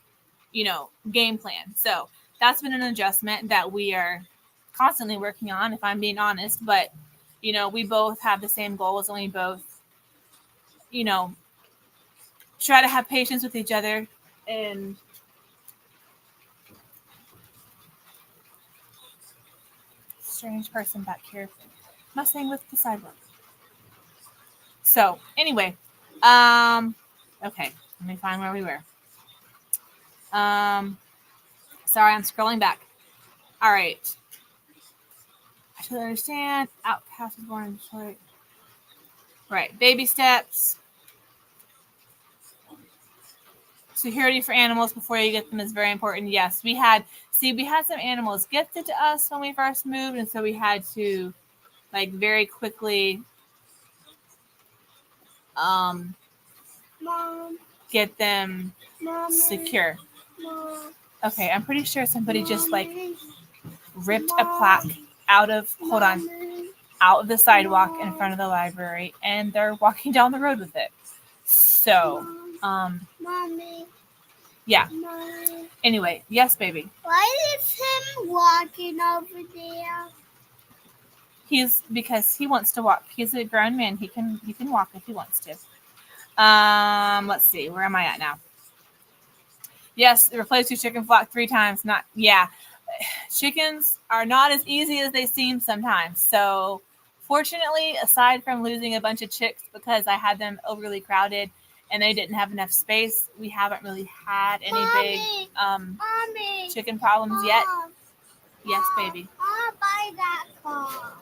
game plan. So that's been an adjustment that we are constantly working on, if I'm being honest. But, we both have the same goals and we both, try to have patience with each other and strange person back here messing with the sidewalk. So anyway, okay, let me find where we were. Sorry, I'm scrolling back. All right. I totally understand. Outcast was born in Detroit. Right. Baby steps. Security for animals before you get them is very important. Yes, we had some animals gifted to us when we first moved, and so we had to very quickly Mom. Get them Mommy. secure. Mom. Okay, I'm pretty sure somebody just Mommy. ripped a plaque out of the sidewalk in front of the library, and they're walking down the road with it. So, Mommy. Yeah. Mommy. Anyway, yes, baby. Why is him walking over there? Because he wants to walk. He's a grown man. He can walk if he wants to. Let's see. Where am I at now? Yes, replace your chicken flock 3 times. Chickens are not as easy as they seem sometimes. So, fortunately, aside from losing a bunch of chicks because I had them overly crowded and they didn't have enough space, we haven't really had any big chicken problems yet. Yes, baby. I'll buy that car.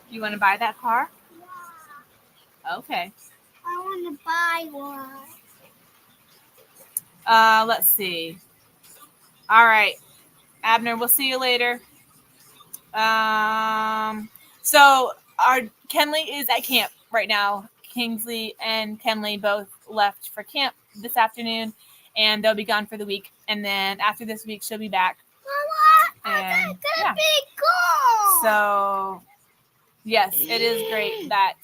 You want to buy that car? Yeah. Okay. I want to buy one. Let's see. All right. Abner, we'll see you later. So our Kenley is at camp right now. Kingsley and Kenley both left for camp this afternoon, and they'll be gone for the week. And then after this week, she'll be back. Mama, And big goal. So, yes, it is great that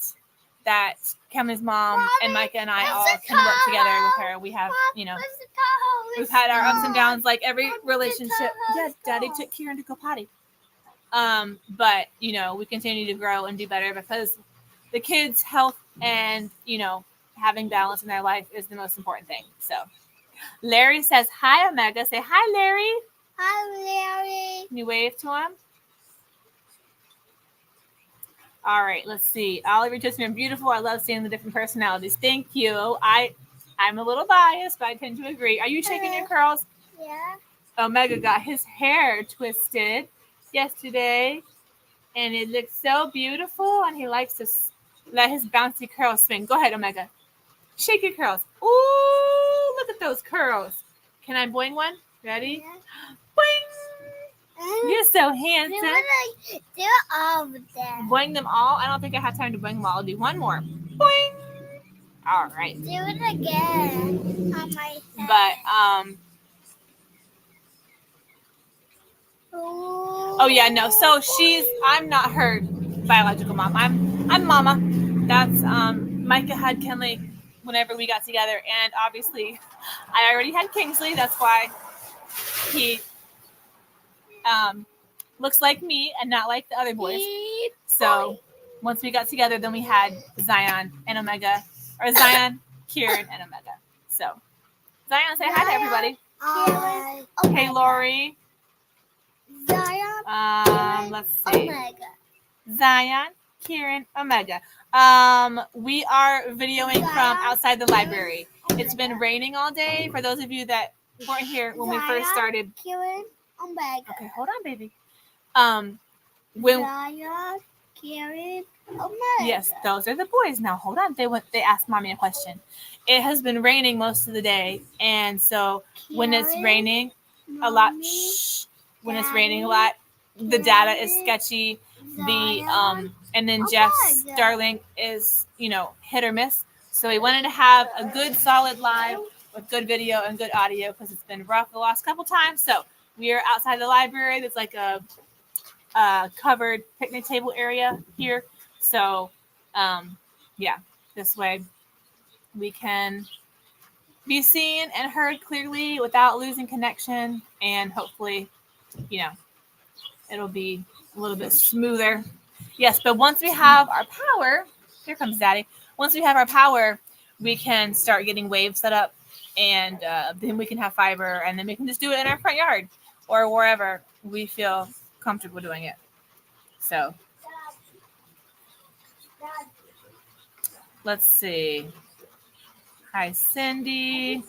that Kemi's mom and Micah and I all can work together with her. We have, we've had our ups and downs like every relationship. Yes, Daddy took Kieran to go potty. But we continue to grow and do better because the kids' health and having balance in their life is the most important thing. So Larry says hi, Omega. Say hi, Larry. Hi, Larry. Can you wave to him? All right, let's see. Oliver just been beautiful. I love seeing the different personalities. Thank you. I'm a little biased, but I tend to agree. Are you shaking your curls? Yeah. Omega got his hair twisted yesterday, and it looks so beautiful, and he likes to let his bouncy curls swing. Go ahead, Omega. Shake your curls. Ooh, look at those curls. Can I boing one? Ready? Yeah. Boing! You're so handsome. Do all of them. Boing them all? I don't think I have time to boing them all. I'll do one more. Boing! All right. Do it again on my head. But, oh yeah, no. So I'm not her biological mom. I'm mama. That's Micah had Kenley whenever we got together, and obviously I already had Kingsley. That's why he looks like me and not like the other boys. So once we got together, then we had Zion and Omega, or Zion, Kieran, and Omega. So Zion, say hi to everybody. Hey, Lori. Zion. Let's see. Omega. Zion, Kieran, Omega. We are videoing from outside the library. It's been raining all day. For those of you that weren't here when we first started. Kieran, Omega. Okay, hold on, baby. When Zion, Kieran, Omega. yes, those are the boys. Now hold on. They asked mommy a question. It has been raining most of the day, and so when it's raining a lot, when it's raining a lot, the data is sketchy. And then Jeff's Starlink is hit or miss. So we wanted to have a good solid live with good video and good audio because it's been rough the last couple times. So we are outside the library. There's like a covered picnic table area here. So this way we can be seen and heard clearly without losing connection, and hopefully it'll be a little bit smoother. Yes, but once we have our power, here comes Daddy. Once we have our power, we can start getting waves set up, and then we can have fiber, and then we can just do it in our front yard or wherever we feel comfortable doing it. So let's see. Hi, Cindy.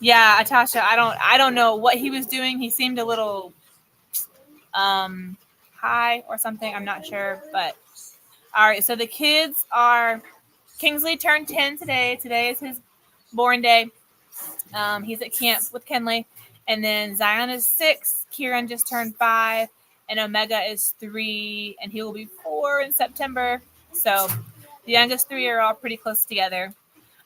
Yeah, Atasha, I don't know what he was doing. He seemed a little high or something. I'm not sure, but all right. So the kids are Kingsley turned 10 today. Today is his born day. He's at camp with Kenley, and then Zion is 6. Kieran just turned 5, and Omega is 3, and he will be 4 in September. So the youngest 3 are all pretty close together.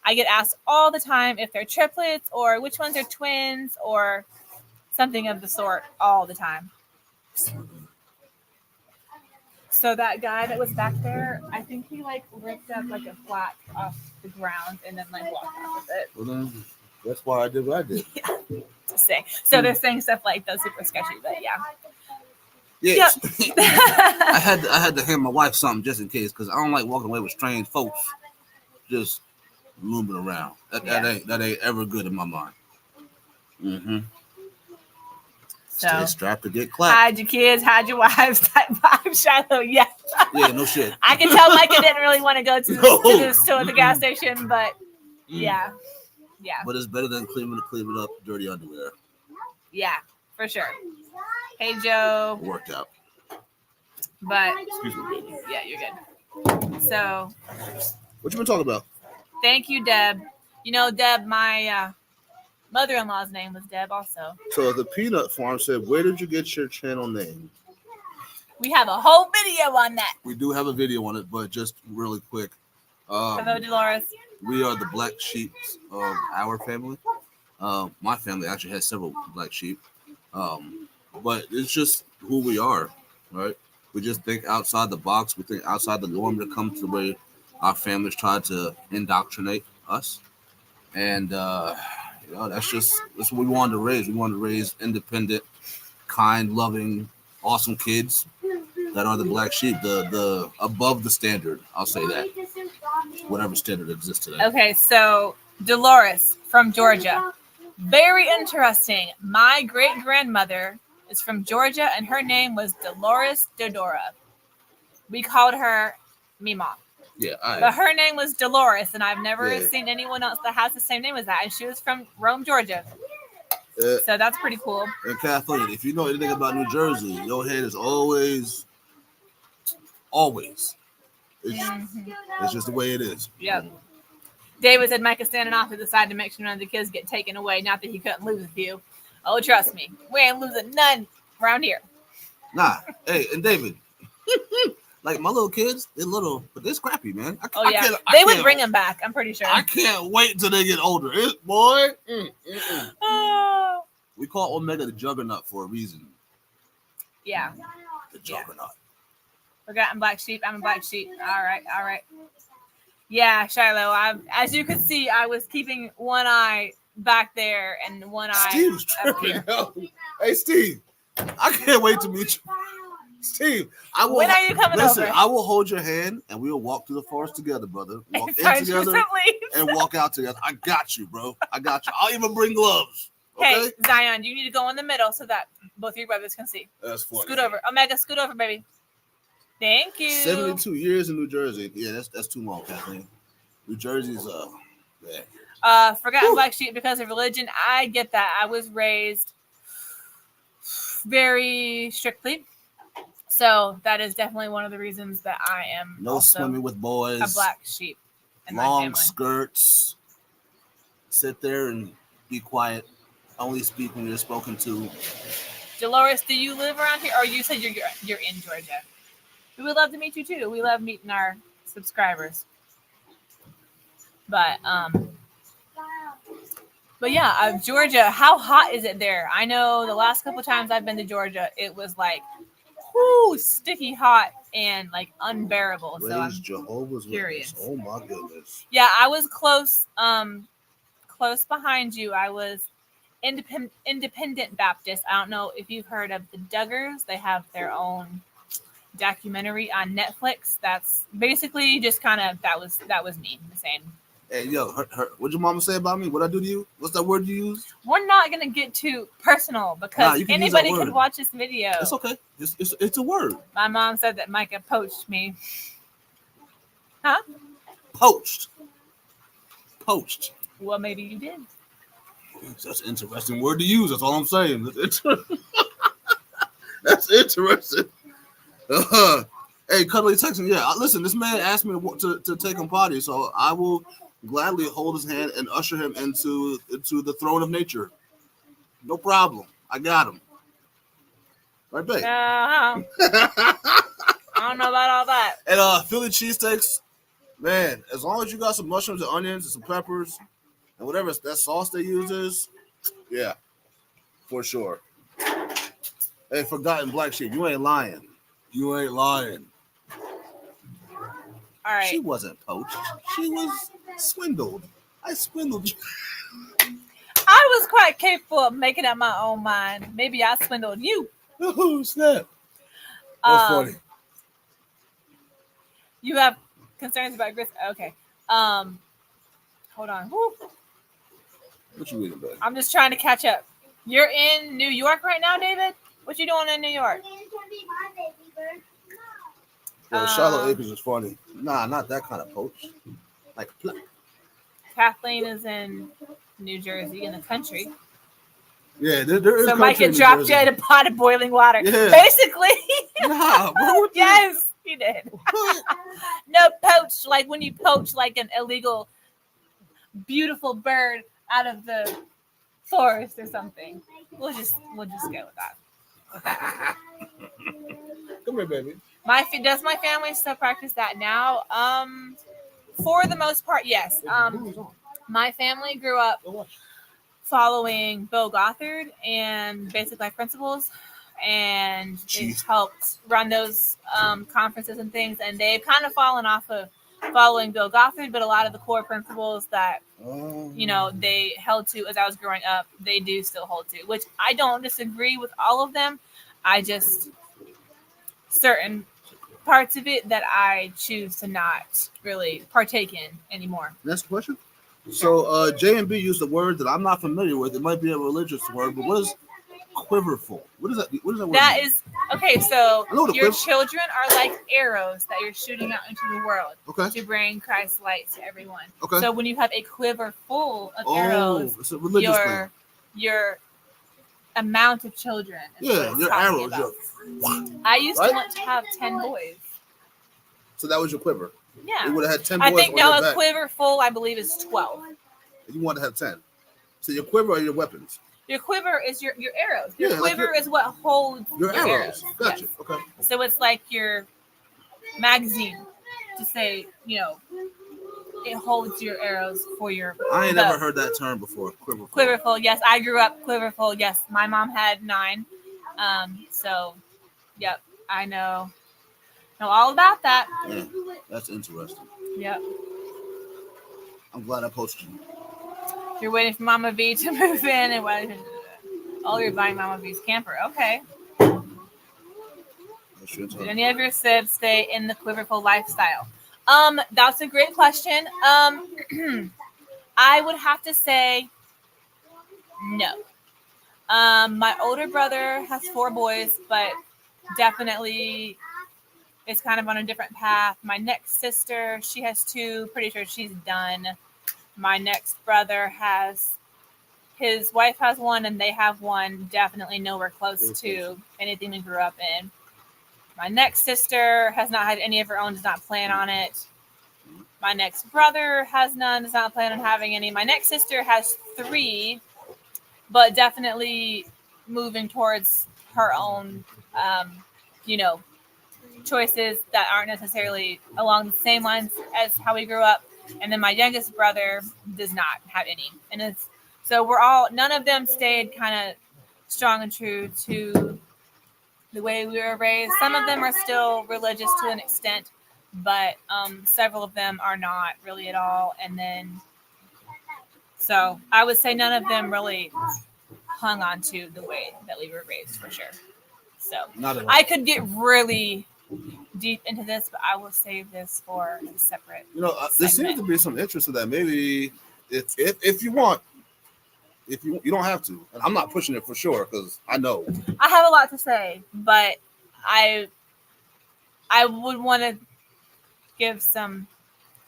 I get asked all the time if they're triplets or which ones are twins or something of the sort all the time. So that guy that was back there, I think he ripped up a flat off the ground and then walked off with it. Well, then that's why I did what I did. Yeah. Just saying. So they're saying stuff like that's super sketchy, but yeah. Yes. Yep. I had to hand my wife something just in case because I don't like walking away with strange folks just moving around. That ain't ever good in my mind. Mm-hmm. So, stay strapped to get clapped. Hide your kids, hide your wives, type vibe, Shiloh. Yeah. Yeah, no shit. I can tell Micah didn't really want to go to the store at the gas station, but yeah. But it's better than cleaning up dirty underwear. Yeah, for sure. Hey, Joe. Worked out. But excuse me. Yeah, you're good. So, what you been talking about? Thank you, Deb. Deb, my mother-in-law's name was Deb also. So the Peanut Farm said, where did you get your channel name? We have a whole video on that. We do have a video on it, but just really quick. Hello, Dolores. We are the black sheep of our family. My family actually has several black sheep. But it's just who we are, right? We just think outside the box. We think outside the norm to come to the way our families try to indoctrinate us. And that's what we wanted to raise. We wanted to raise independent, kind, loving, awesome kids that are the black sheep, the above the standard. I'll say that. Whatever standard exists today. Okay, so Dolores from Georgia. Very interesting. My great grandmother is from Georgia, and her name was Dolores Dodora. We called her Mima. Yeah, but her name was Dolores, and I've never seen anyone else that has the same name as that. And she was from Rome, Georgia. So that's pretty cool. And Kathleen, if you know anything about New Jersey, your head is always. It's just the way it is. Yep. David said Mike is standing off to the side to make sure none of the kids get taken away. Not that he couldn't lose a few. Oh, trust me. We ain't losing none around here. Nah. Hey, and David. Like my little kids, they're little, but they're scrappy, man. They would bring them back. I'm pretty sure. I can't wait until they get older. Boy. Oh. We call Omega the Juggernaut for a reason. Yeah. The Juggernaut. Forgotten black sheep. I'm a black sheep. All right. Yeah, Shiloh. As you can see, I was keeping one eye back there and one eye. Steve's tripping out. Hey, Steve. I can't wait to meet you. Steve, when are you coming over? I will hold your hand and we will walk through the forest together, brother. Walk in together and walk out together. I got you, bro. I got you. I'll even bring gloves. Okay? Hey, Zion, you need to go in the middle so that both your brothers can see. That's funny. Scoot over. Omega, scoot over, baby. Thank you. 72 years in New Jersey. Yeah, that's too long, Kathleen. New Jersey's yeah. Forgotten black sheep because of religion. I get that. I was raised very strictly. So that is definitely one of the reasons that I am no swimming with boys. A black sheep. In long my skirts. Sit there and be quiet. Only speak when you're spoken to. Dolores, do you live around here? Or you said you're in Georgia? We would love to meet you too. We love meeting our subscribers. But yeah, Georgia. How hot is it there? I know the last couple times I've been to Georgia, it was like. Whoo, sticky hot and like unbearable. So I'm Jehovah's curious. Witness. Oh my goodness. Yeah, I was close behind you. I was independent Baptist. I don't know if you've heard of the Duggars. They have their own documentary on Netflix. That's basically just kind of that was me. The same. Hey, yo, what'd your mama say about me? What'd I do to you? What's that word you use? We're not gonna get too personal because anybody could watch this video. It's okay. It's a word. My mom said that Micah poached me. Huh? Poached. Well, maybe you did. That's an interesting word to use. That's all I'm saying. That's interesting. Hey, Cuddly Texan. Yeah, listen. This man asked me to take him potty, so I will gladly hold his hand and usher him into the throne of nature. No problem. I got him. Right back. I don't know about all that. And Philly cheesesteaks, man. As long as you got some mushrooms and onions and some peppers and whatever that sauce they use is, yeah, for sure. Hey, forgotten black sheep. You ain't lying. All right. She wasn't poached. She was swindled. I swindled you. I was quite capable of making up my own mind. Maybe I swindled you. Oh, snap. That's funny. You have concerns about grits? Okay. Hold on. Woo. What you reading about? I'm just trying to catch up. You're in New York right now, David? What you doing in New York? Charlotte Acres is funny. Nah, not that kind of poach. Like Kathleen is in New Jersey in the country. Yeah, there is. So Mike had dropped you in a pot of boiling water. Yeah. Basically. Nah, bro. Yes, he did. No, poach, like when you poach like an illegal, beautiful bird out of the forest or something. We'll just go with that. Come here, baby. Does my family still practice that now? For the most part, yes. My family grew up following Bo Gothard and basic life principles. and Jeez. they helped run those conferences and things. And they've kind of fallen off of following Bill Gothard, but a lot of the core principles that they held to as I was growing up, they do still hold to, which I don't disagree with all of them. I just certain parts of it that I choose to not really partake in anymore. Next question. So J and B used a word that I'm not familiar with. It might be a religious word, but what is quiverful? What is that? What is that word? That mean? is okay. So I know the your quiver- children are like arrows that you're shooting out into the world Okay. to bring Christ's light to everyone. Okay. So when you have a quiver full of arrows, it's a religious thing. your amount of children. Is what Yeah, it's your talking arrows. about. I used Right? to want to have 10 boys. So that was your quiver. Yeah. You would have had 10 boys I think on now your a back. quiver full, I believe, is 12. You want to have 10. So your quiver are your weapons. Your quiver is your arrows. Your Yeah, like quiver is what holds Your arrows. Gotcha. Yes. Okay. So it's like your magazine to say, it holds your arrows for your I ain't bow. never heard that term before. Quiverful. Quiverful. Yes, I grew up quiverful. Yes, my mom had 9. So, yep, I know all about that. Yeah, that's interesting. Yep. I'm glad I posted you. You're waiting for Mama V to move in, and you're buying Mama V's camper. Okay. Did any of your sibs stay in the quiverful lifestyle? That's a great question. I would have to say no. My older brother has 4 boys, but definitely is kind of on a different path. My next sister, she has 2. Pretty sure she's done. My next brother his wife has 1, and they have 1. Definitely nowhere close to anything we grew up in. My next sister has not had any of her own, does not plan on it. My next brother has none, does not plan on having any. My next sister has 3, but definitely moving towards her own, choices that aren't necessarily along the same lines as how we grew up. And then my youngest brother does not have any. And so none of them stayed kind of strong and true to the way we were raised. Some of them are still religious to an extent, but several of them are not really at all. And then, so I would say none of them really hung on to the way that we were raised for sure. So I could get really deep into this, but I will save this for a separate. There seems to be some interest in that. Maybe if you want, if you don't have to, and I'm not pushing it for sure because I know I have a lot to say, but I would want to give some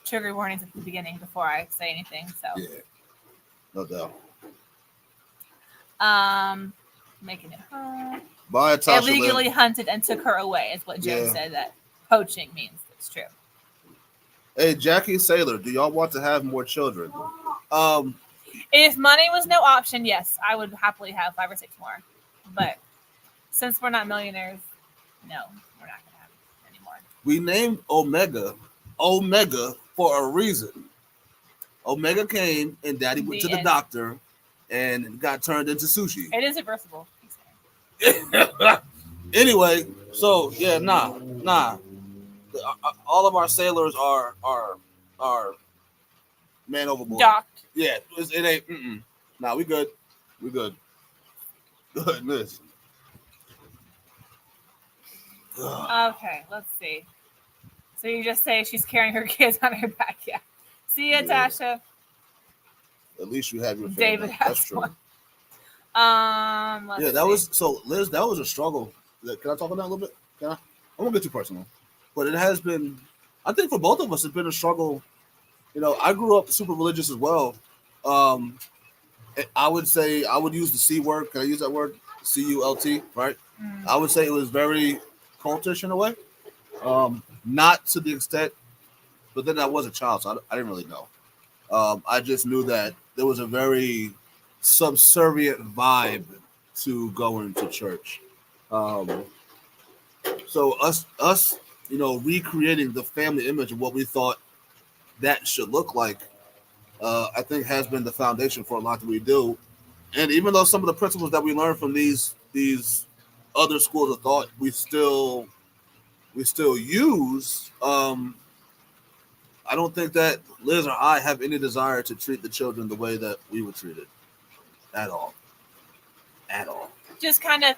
trigger warnings at the beginning before I say anything. So yeah, no doubt. Making it home. Bye, Tasha Illegally Lynn. hunted and took her away is what Joe said that poaching means. It's true. Hey, Jackie Saylor, do y'all want to have more children? If money was no option, yes, I would happily have 5 or 6 more. But since we're not millionaires, no, we're not going to have any more. We named Omega for a reason. Omega came and Daddy went to the doctor and got turned into sushi. It is reversible. Anyway, so yeah, nah. All of our sailors are man overboard. Docked. Yeah, it ain't. Nah, we good. We good. Goodness. Okay, let's see. So you just say she's carrying her kids on her back. Yeah. See ya, Tasha. At least you have your family. David has That's true. one. Yeah, that was so. Liz, that was a struggle. Can I talk about that a little bit? Can I? I won't get too personal, but it has been. I think for both of us, it's been a struggle. I grew up super religious as well. I would say I would use the C word. Can I use that word? CULT, right? I would say it was very cultish in a way. Not to the extent, but then I was a child, so I didn't really know. I just knew that there was a very subservient vibe to going to church. So us, recreating the family image of what we thought that should look like, I think has been the foundation for a lot that we do. And even though some of the principles that we learn from these other schools of thought we still use. I don't think that Liz or I have any desire to treat the children the way that we would treat it at all. At all. Just kind of,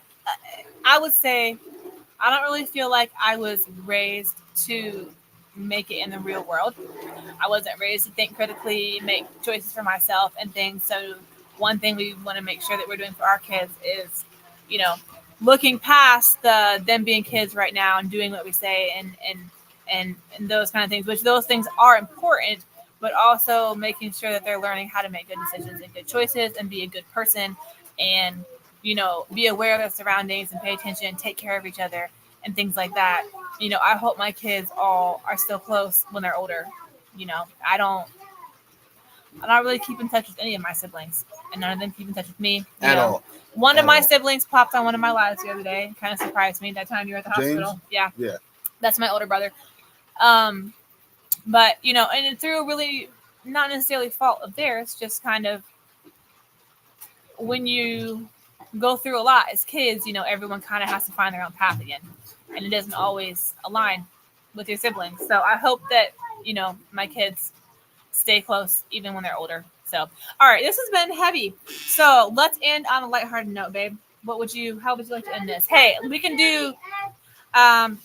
I would say, I don't really feel like I was raised to make it in the real world. I wasn't raised to think critically, make choices for myself and things. So one thing we want to make sure that we're doing for our kids is, you know, looking past them being kids right now and doing what we say and those kind of things, which those things are important, but also making sure that they're learning how to make good decisions and good choices and be a good person and, you know, be aware of their surroundings and pay attention, take care of each other and things like that. You know, I hope my kids all are still close when they're older. You know, I don't really keep in touch with any of my siblings, and none of them keep in touch with me. At all. One of my siblings popped on one of my lives the other day. Kind of surprised me that time you were at the hospital. Yeah. That's my older brother. But, you know, and through really not necessarily fault of theirs, just kind of when you go through a lot as kids, you know, everyone kind of has to find their own path again. And it doesn't always align with your siblings. So I hope that, you know, my kids stay close even when they're older. So, all right, this has been heavy. So let's end on a lighthearted note, babe. How would you like to end this? Hey, we can do,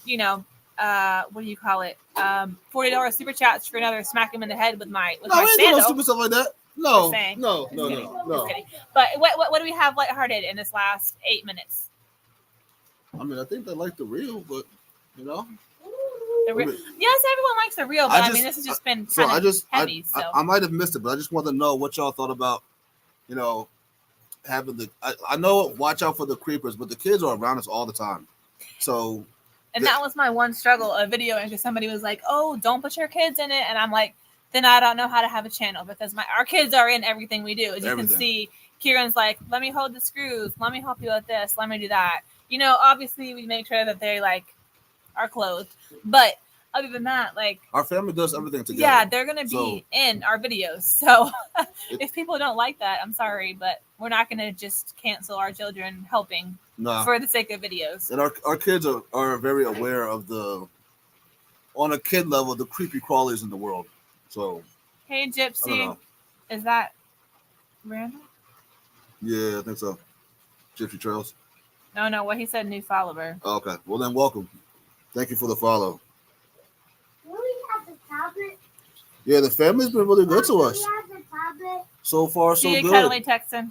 you know, what do you call it? $40 super chats for another smack him in the head with my we ain't doing no stupid stuff like that. No. Just kidding. But what do we have lighthearted in this last 8 minutes? I mean, I think they like the real, but you know. Yes, everyone likes the real, but I mean, this has just been kind of heavy. So I might have missed it, but I just want to know what y'all thought about, you know, having the. I know, watch out for the creepers, but the kids are around us all the time. So. And that was my one struggle of videoing, because somebody was like, "Oh, don't put your kids in it," and I'm like, "Then I don't know how to have a channel because our kids are in everything we do." As you can see, Kieran's like, "Let me hold the screws. Let me help you with this. Let me do that." You know, obviously we make sure that they like are clothed, but other than that, like our family does everything together. Yeah, they're gonna be in our videos. So if people don't like that, I'm sorry, but we're not gonna just cancel our children helping for the sake of videos. And our kids are very aware of on a kid level, the creepy crawlies in the world. So hey, Gypsy, is that random? Yeah, I think so. Gypsy Trails. No. What he said, new follower. Okay. Well, then welcome. Thank you for the follow. Will we have the tablet? Yeah, the family's been really good to us. We have the tablet. So far, so good. Cuddly texting.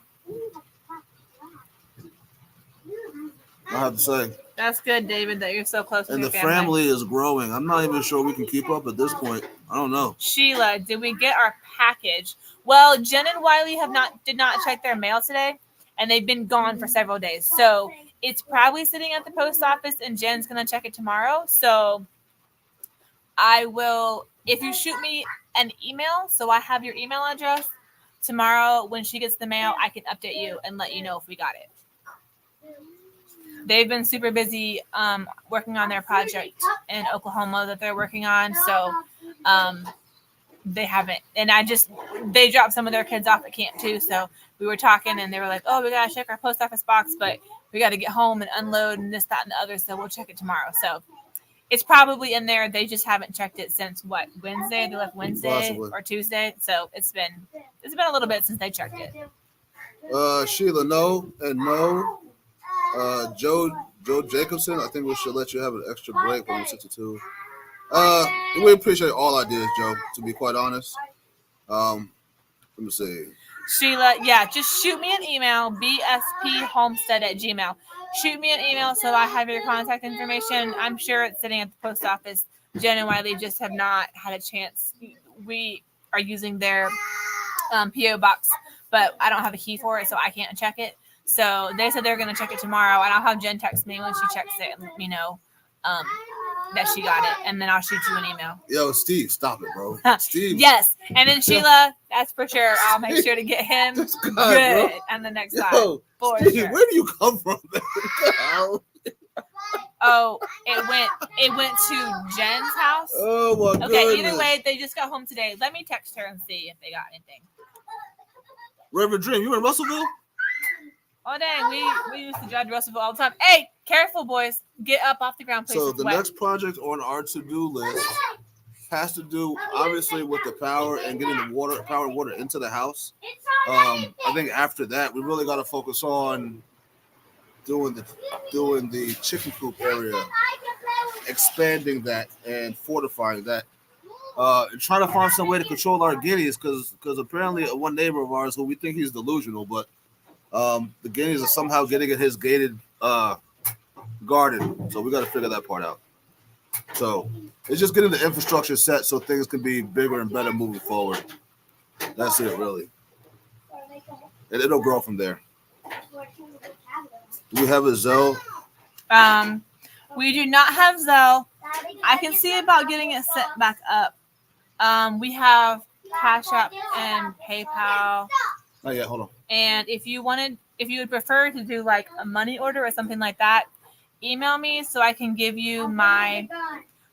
I have to say. That's good, David, that you're so close with your family. And the family is growing. I'm not even sure we can keep up at this point. I don't know. Sheila, did we get our package? Well, Jen and Wiley did not check their mail today, and they've been gone for several days. So it's probably sitting at the post office, and Jen's going to check it tomorrow. So I will, if you shoot me an email, so I have your email address, tomorrow when she gets the mail, I can update you and let you know if we got it. They've been super busy working on their project in Oklahoma that they're working on. So they haven't. And they dropped some of their kids off at camp too. So we were talking and they were like, oh, we got to check our post office box, but we got to get home and unload and this, that, and the other. So we'll check it tomorrow. So it's probably in there. They just haven't checked it since Wednesday? They left Wednesday Possibly. Or Tuesday. So it's been a little bit since they checked it. Sheila, no. And no. Joe Jacobson, I think we should let you have an extra break when we 62. We appreciate all ideas, Joe, to be quite honest. Let me see. Sheila, yeah, just shoot me an email, bsphomestead@gmail. Shoot me an email so I have your contact information. I'm sure it's sitting at the post office. Jen and Wiley just have not had a chance. We are using their P.O. box, but I don't have a key for it, so I can't check it. So they said they're going to check it tomorrow, and I'll have Jen text me when she checks it and let me know that she got it, and then I'll shoot you an email. Yo, Steve, stop it, bro. Steve. Yes, and then Sheila, that's for sure. I'll make sure to get him good on the next time. For Steve, sure. Where do you come from, man? Oh, it went to Jen's house. Oh my god. Okay, either way, they just got home today. Let me text her and see if they got anything. Reverend Dream, you in Russellville? Oh dang, we used to judge Russellville all the time. Hey, careful, boys. Get up off the ground, please. So It's the wet. next project on our to-do list has to do obviously with the power and getting the power and water into the house. I think after that we really got to focus on doing the chicken coop area, expanding that and fortifying that. And trying to find some way to control our guineas because apparently one neighbor of ours who we think he's delusional, but the guineas are somehow getting in his gated garden. So we got to figure that part out. So it's just getting the infrastructure set so things can be bigger and better moving forward. That's it, really. And it'll grow from there. Do we have a Zelle? We do not have Zelle. I can see about getting it set back up. We have CashApp and PayPal. Oh yeah, hold on. And if you would prefer to do like a money order or something like that, email me so I can give you my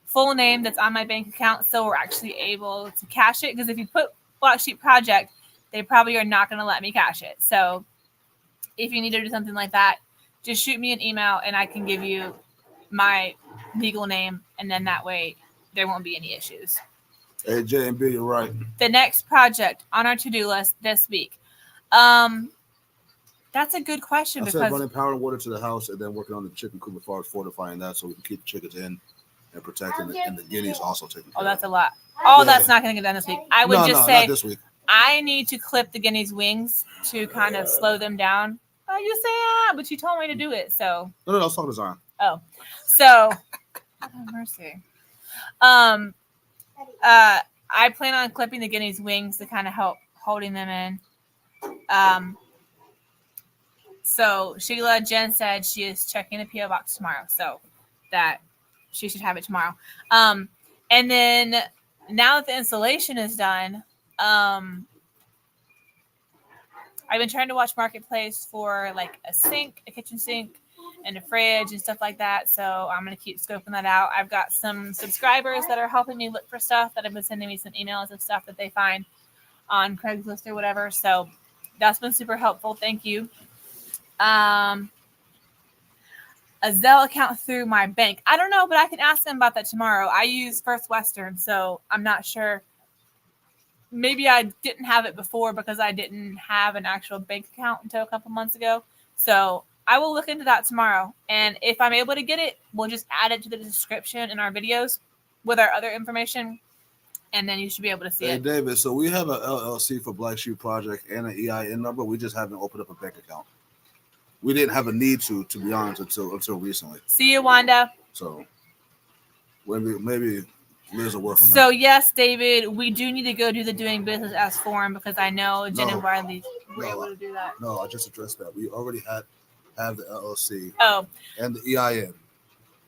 full name that's on my bank account so we're actually able to cash it. Because if you put Black Sheep Project, they probably are not going to let me cash it. So if you need to do something like that, just shoot me an email and I can give you my legal name. And then that way there won't be any issues. Hey, J and B, you're right. The next project on our to-do list this week. That's a good question. I said running power and water to the house and then working on the chicken coop as far as fortifying that so we can keep the chickens in and protecting it, and the guineas also taken care of. That's a lot. Oh, that's not going to get done this week. I would just say not this week. I need to clip the guineas' wings to kind of slow them down. Oh, you say but you told me to do it, so. No, I was talking to Zion. Oh, so, oh, mercy. I plan on clipping the guineas' wings to kind of help holding them in. So Sheila Jen said she is checking the P.O. box tomorrow, so that she should have it tomorrow. And then now that the installation is done, I've been trying to watch Marketplace for like a kitchen sink, and a fridge and stuff like that. So I'm going to keep scoping that out. I've got some subscribers that are helping me look for stuff that have been sending me some emails of stuff that they find on Craigslist or whatever. So that's been super helpful. Thank you. A Zelle account through my bank. I don't know, but I can ask them about that tomorrow. I use First Western, so I'm not sure. Maybe I didn't have it before because I didn't have an actual bank account until a couple months ago. So I will look into that tomorrow. And if I'm able to get it, we'll just add it to the description in our videos with our other information. And then you should be able to see it. Hey, David, so we have an LLC for Black Sheep Project and an EIN number. We just haven't opened up a bank account. We didn't have a need to be honest, until recently. See you, Wanda. So maybe Liz will work on that. So, yes, David, we do need to go do the doing business as form because I know Jen and Riley were able to do that. No, I just addressed that. We already have the LLC and the EIN.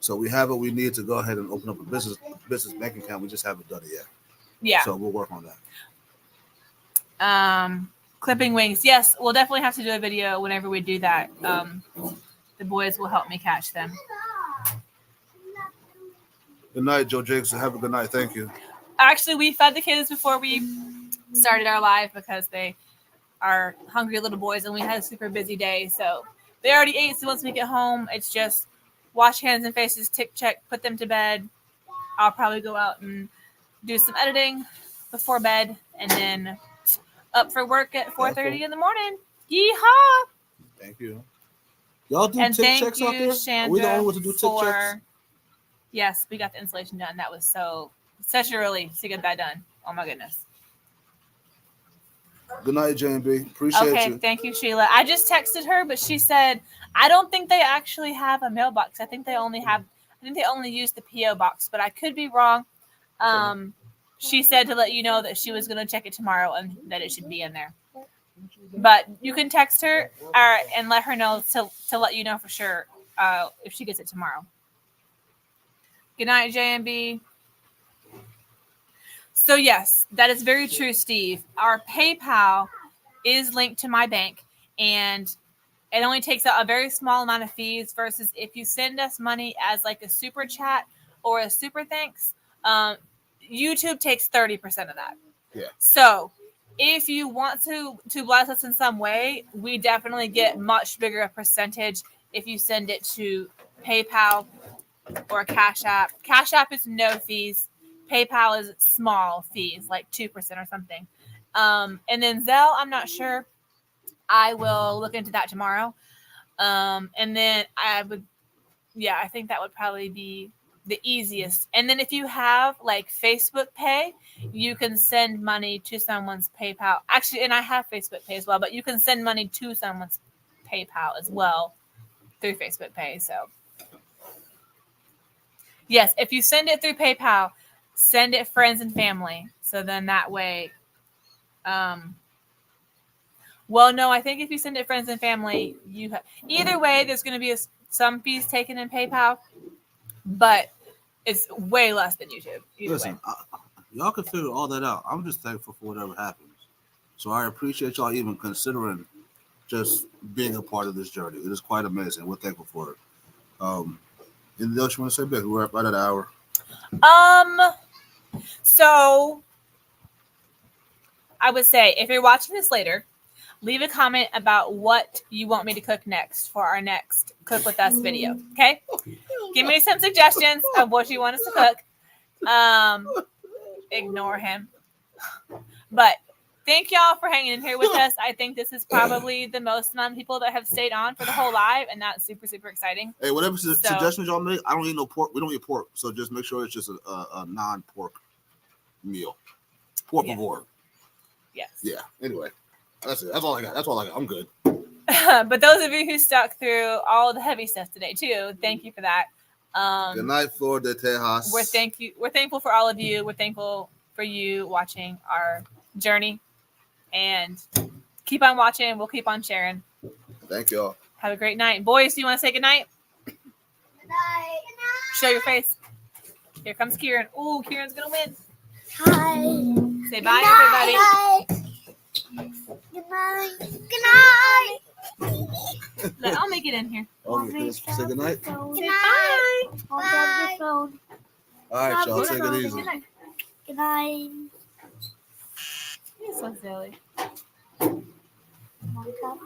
So we have what we need to go ahead and open up a business bank account. We just haven't done it yet. Yeah. So we'll work on that. Clipping wings. Yes, we'll definitely have to do a video whenever we do that. The boys will help me catch them. Good night, Joe Jacobson. Have a good night. Thank you. Actually, we fed the kids before we started our live because they are hungry little boys and we had a super busy day. So they already ate. So once we get home, it's just wash hands and faces, tick check, put them to bed. I'll probably go out and do some editing before bed and then up for work at 4:30 in the morning. Yeehaw! Thank you. Y'all do and tick checks out there? Chandra, are we the only ones to do tick checks? Yes, we got the installation done. That was such a relief to get that done. Oh my goodness. Good night, JB. Appreciate you. Okay, thank you, Sheila. I just texted her, but she said I don't think they actually have a mailbox. I think they only use the P.O. box, but I could be wrong. She said to let you know that she was going to check it tomorrow and that it should be in there. But you can text her and let her know to let you know for sure if she gets it tomorrow. Good night, JMB. So yes, that is very true, Steve. Our PayPal is linked to my bank, and it only takes out a very small amount of fees versus if you send us money as like a super chat or a super thanks, YouTube takes 30% of that. Yeah. So if you want to bless us in some way, we definitely get much bigger a percentage if you send it to PayPal or Cash App. Cash App is no fees. PayPal is small fees, like 2% or something. And then Zelle, I'm not sure. I will look into that tomorrow. And then I think that would probably be the easiest. And then if you have like Facebook Pay, you can send money to someone's PayPal. Actually, and I have Facebook Pay as well, but you can send money to someone's PayPal as well through Facebook Pay. So yes, if you send it through PayPal, send it friends and family. So then that way, well, no, I think if you send it friends and family, either way, there's going to be some fees taken in PayPal, but it's way less than YouTube. Listen, y'all can figure all that out. I'm just thankful for whatever happens. So I appreciate y'all even considering just being a part of this journey. It is quite amazing. We're thankful for it. Anything else you want to say, Becky? We're at about an hour. So I would say if you're watching this later, leave a comment about what you want me to cook next for our next Cook With Us video. Okay? Give me some suggestions of what you want us to cook. Ignore him. But thank y'all for hanging in here with us. I think this is probably the most amount of people that have stayed on for the whole live, and that's super, super exciting. Hey, whatever suggestions y'all make, I don't eat no pork. We don't eat pork, so just make sure it's just a non-pork meal. Pork-ivore. Yes. Yeah. Anyway, that's it. That's all I got. I'm good. But those of you who stuck through all the heavy stuff today too, thank you for that. Good night, Flor de Tejas. We're thankful for all of you. We're thankful for you watching our journey, and keep on watching. We'll keep on sharing. Thank y'all. Have a great night. Boys, do you want to say good night? Good night. Show your face. Here comes Kieran. Oh, Kieran's gonna win. Hi. Say bye, everybody. Good night. Good night. I'll make it in here. Say good night. Good Say night. bye. Bye. All right, y'all. Take it easy. Good night. You're so silly. My God.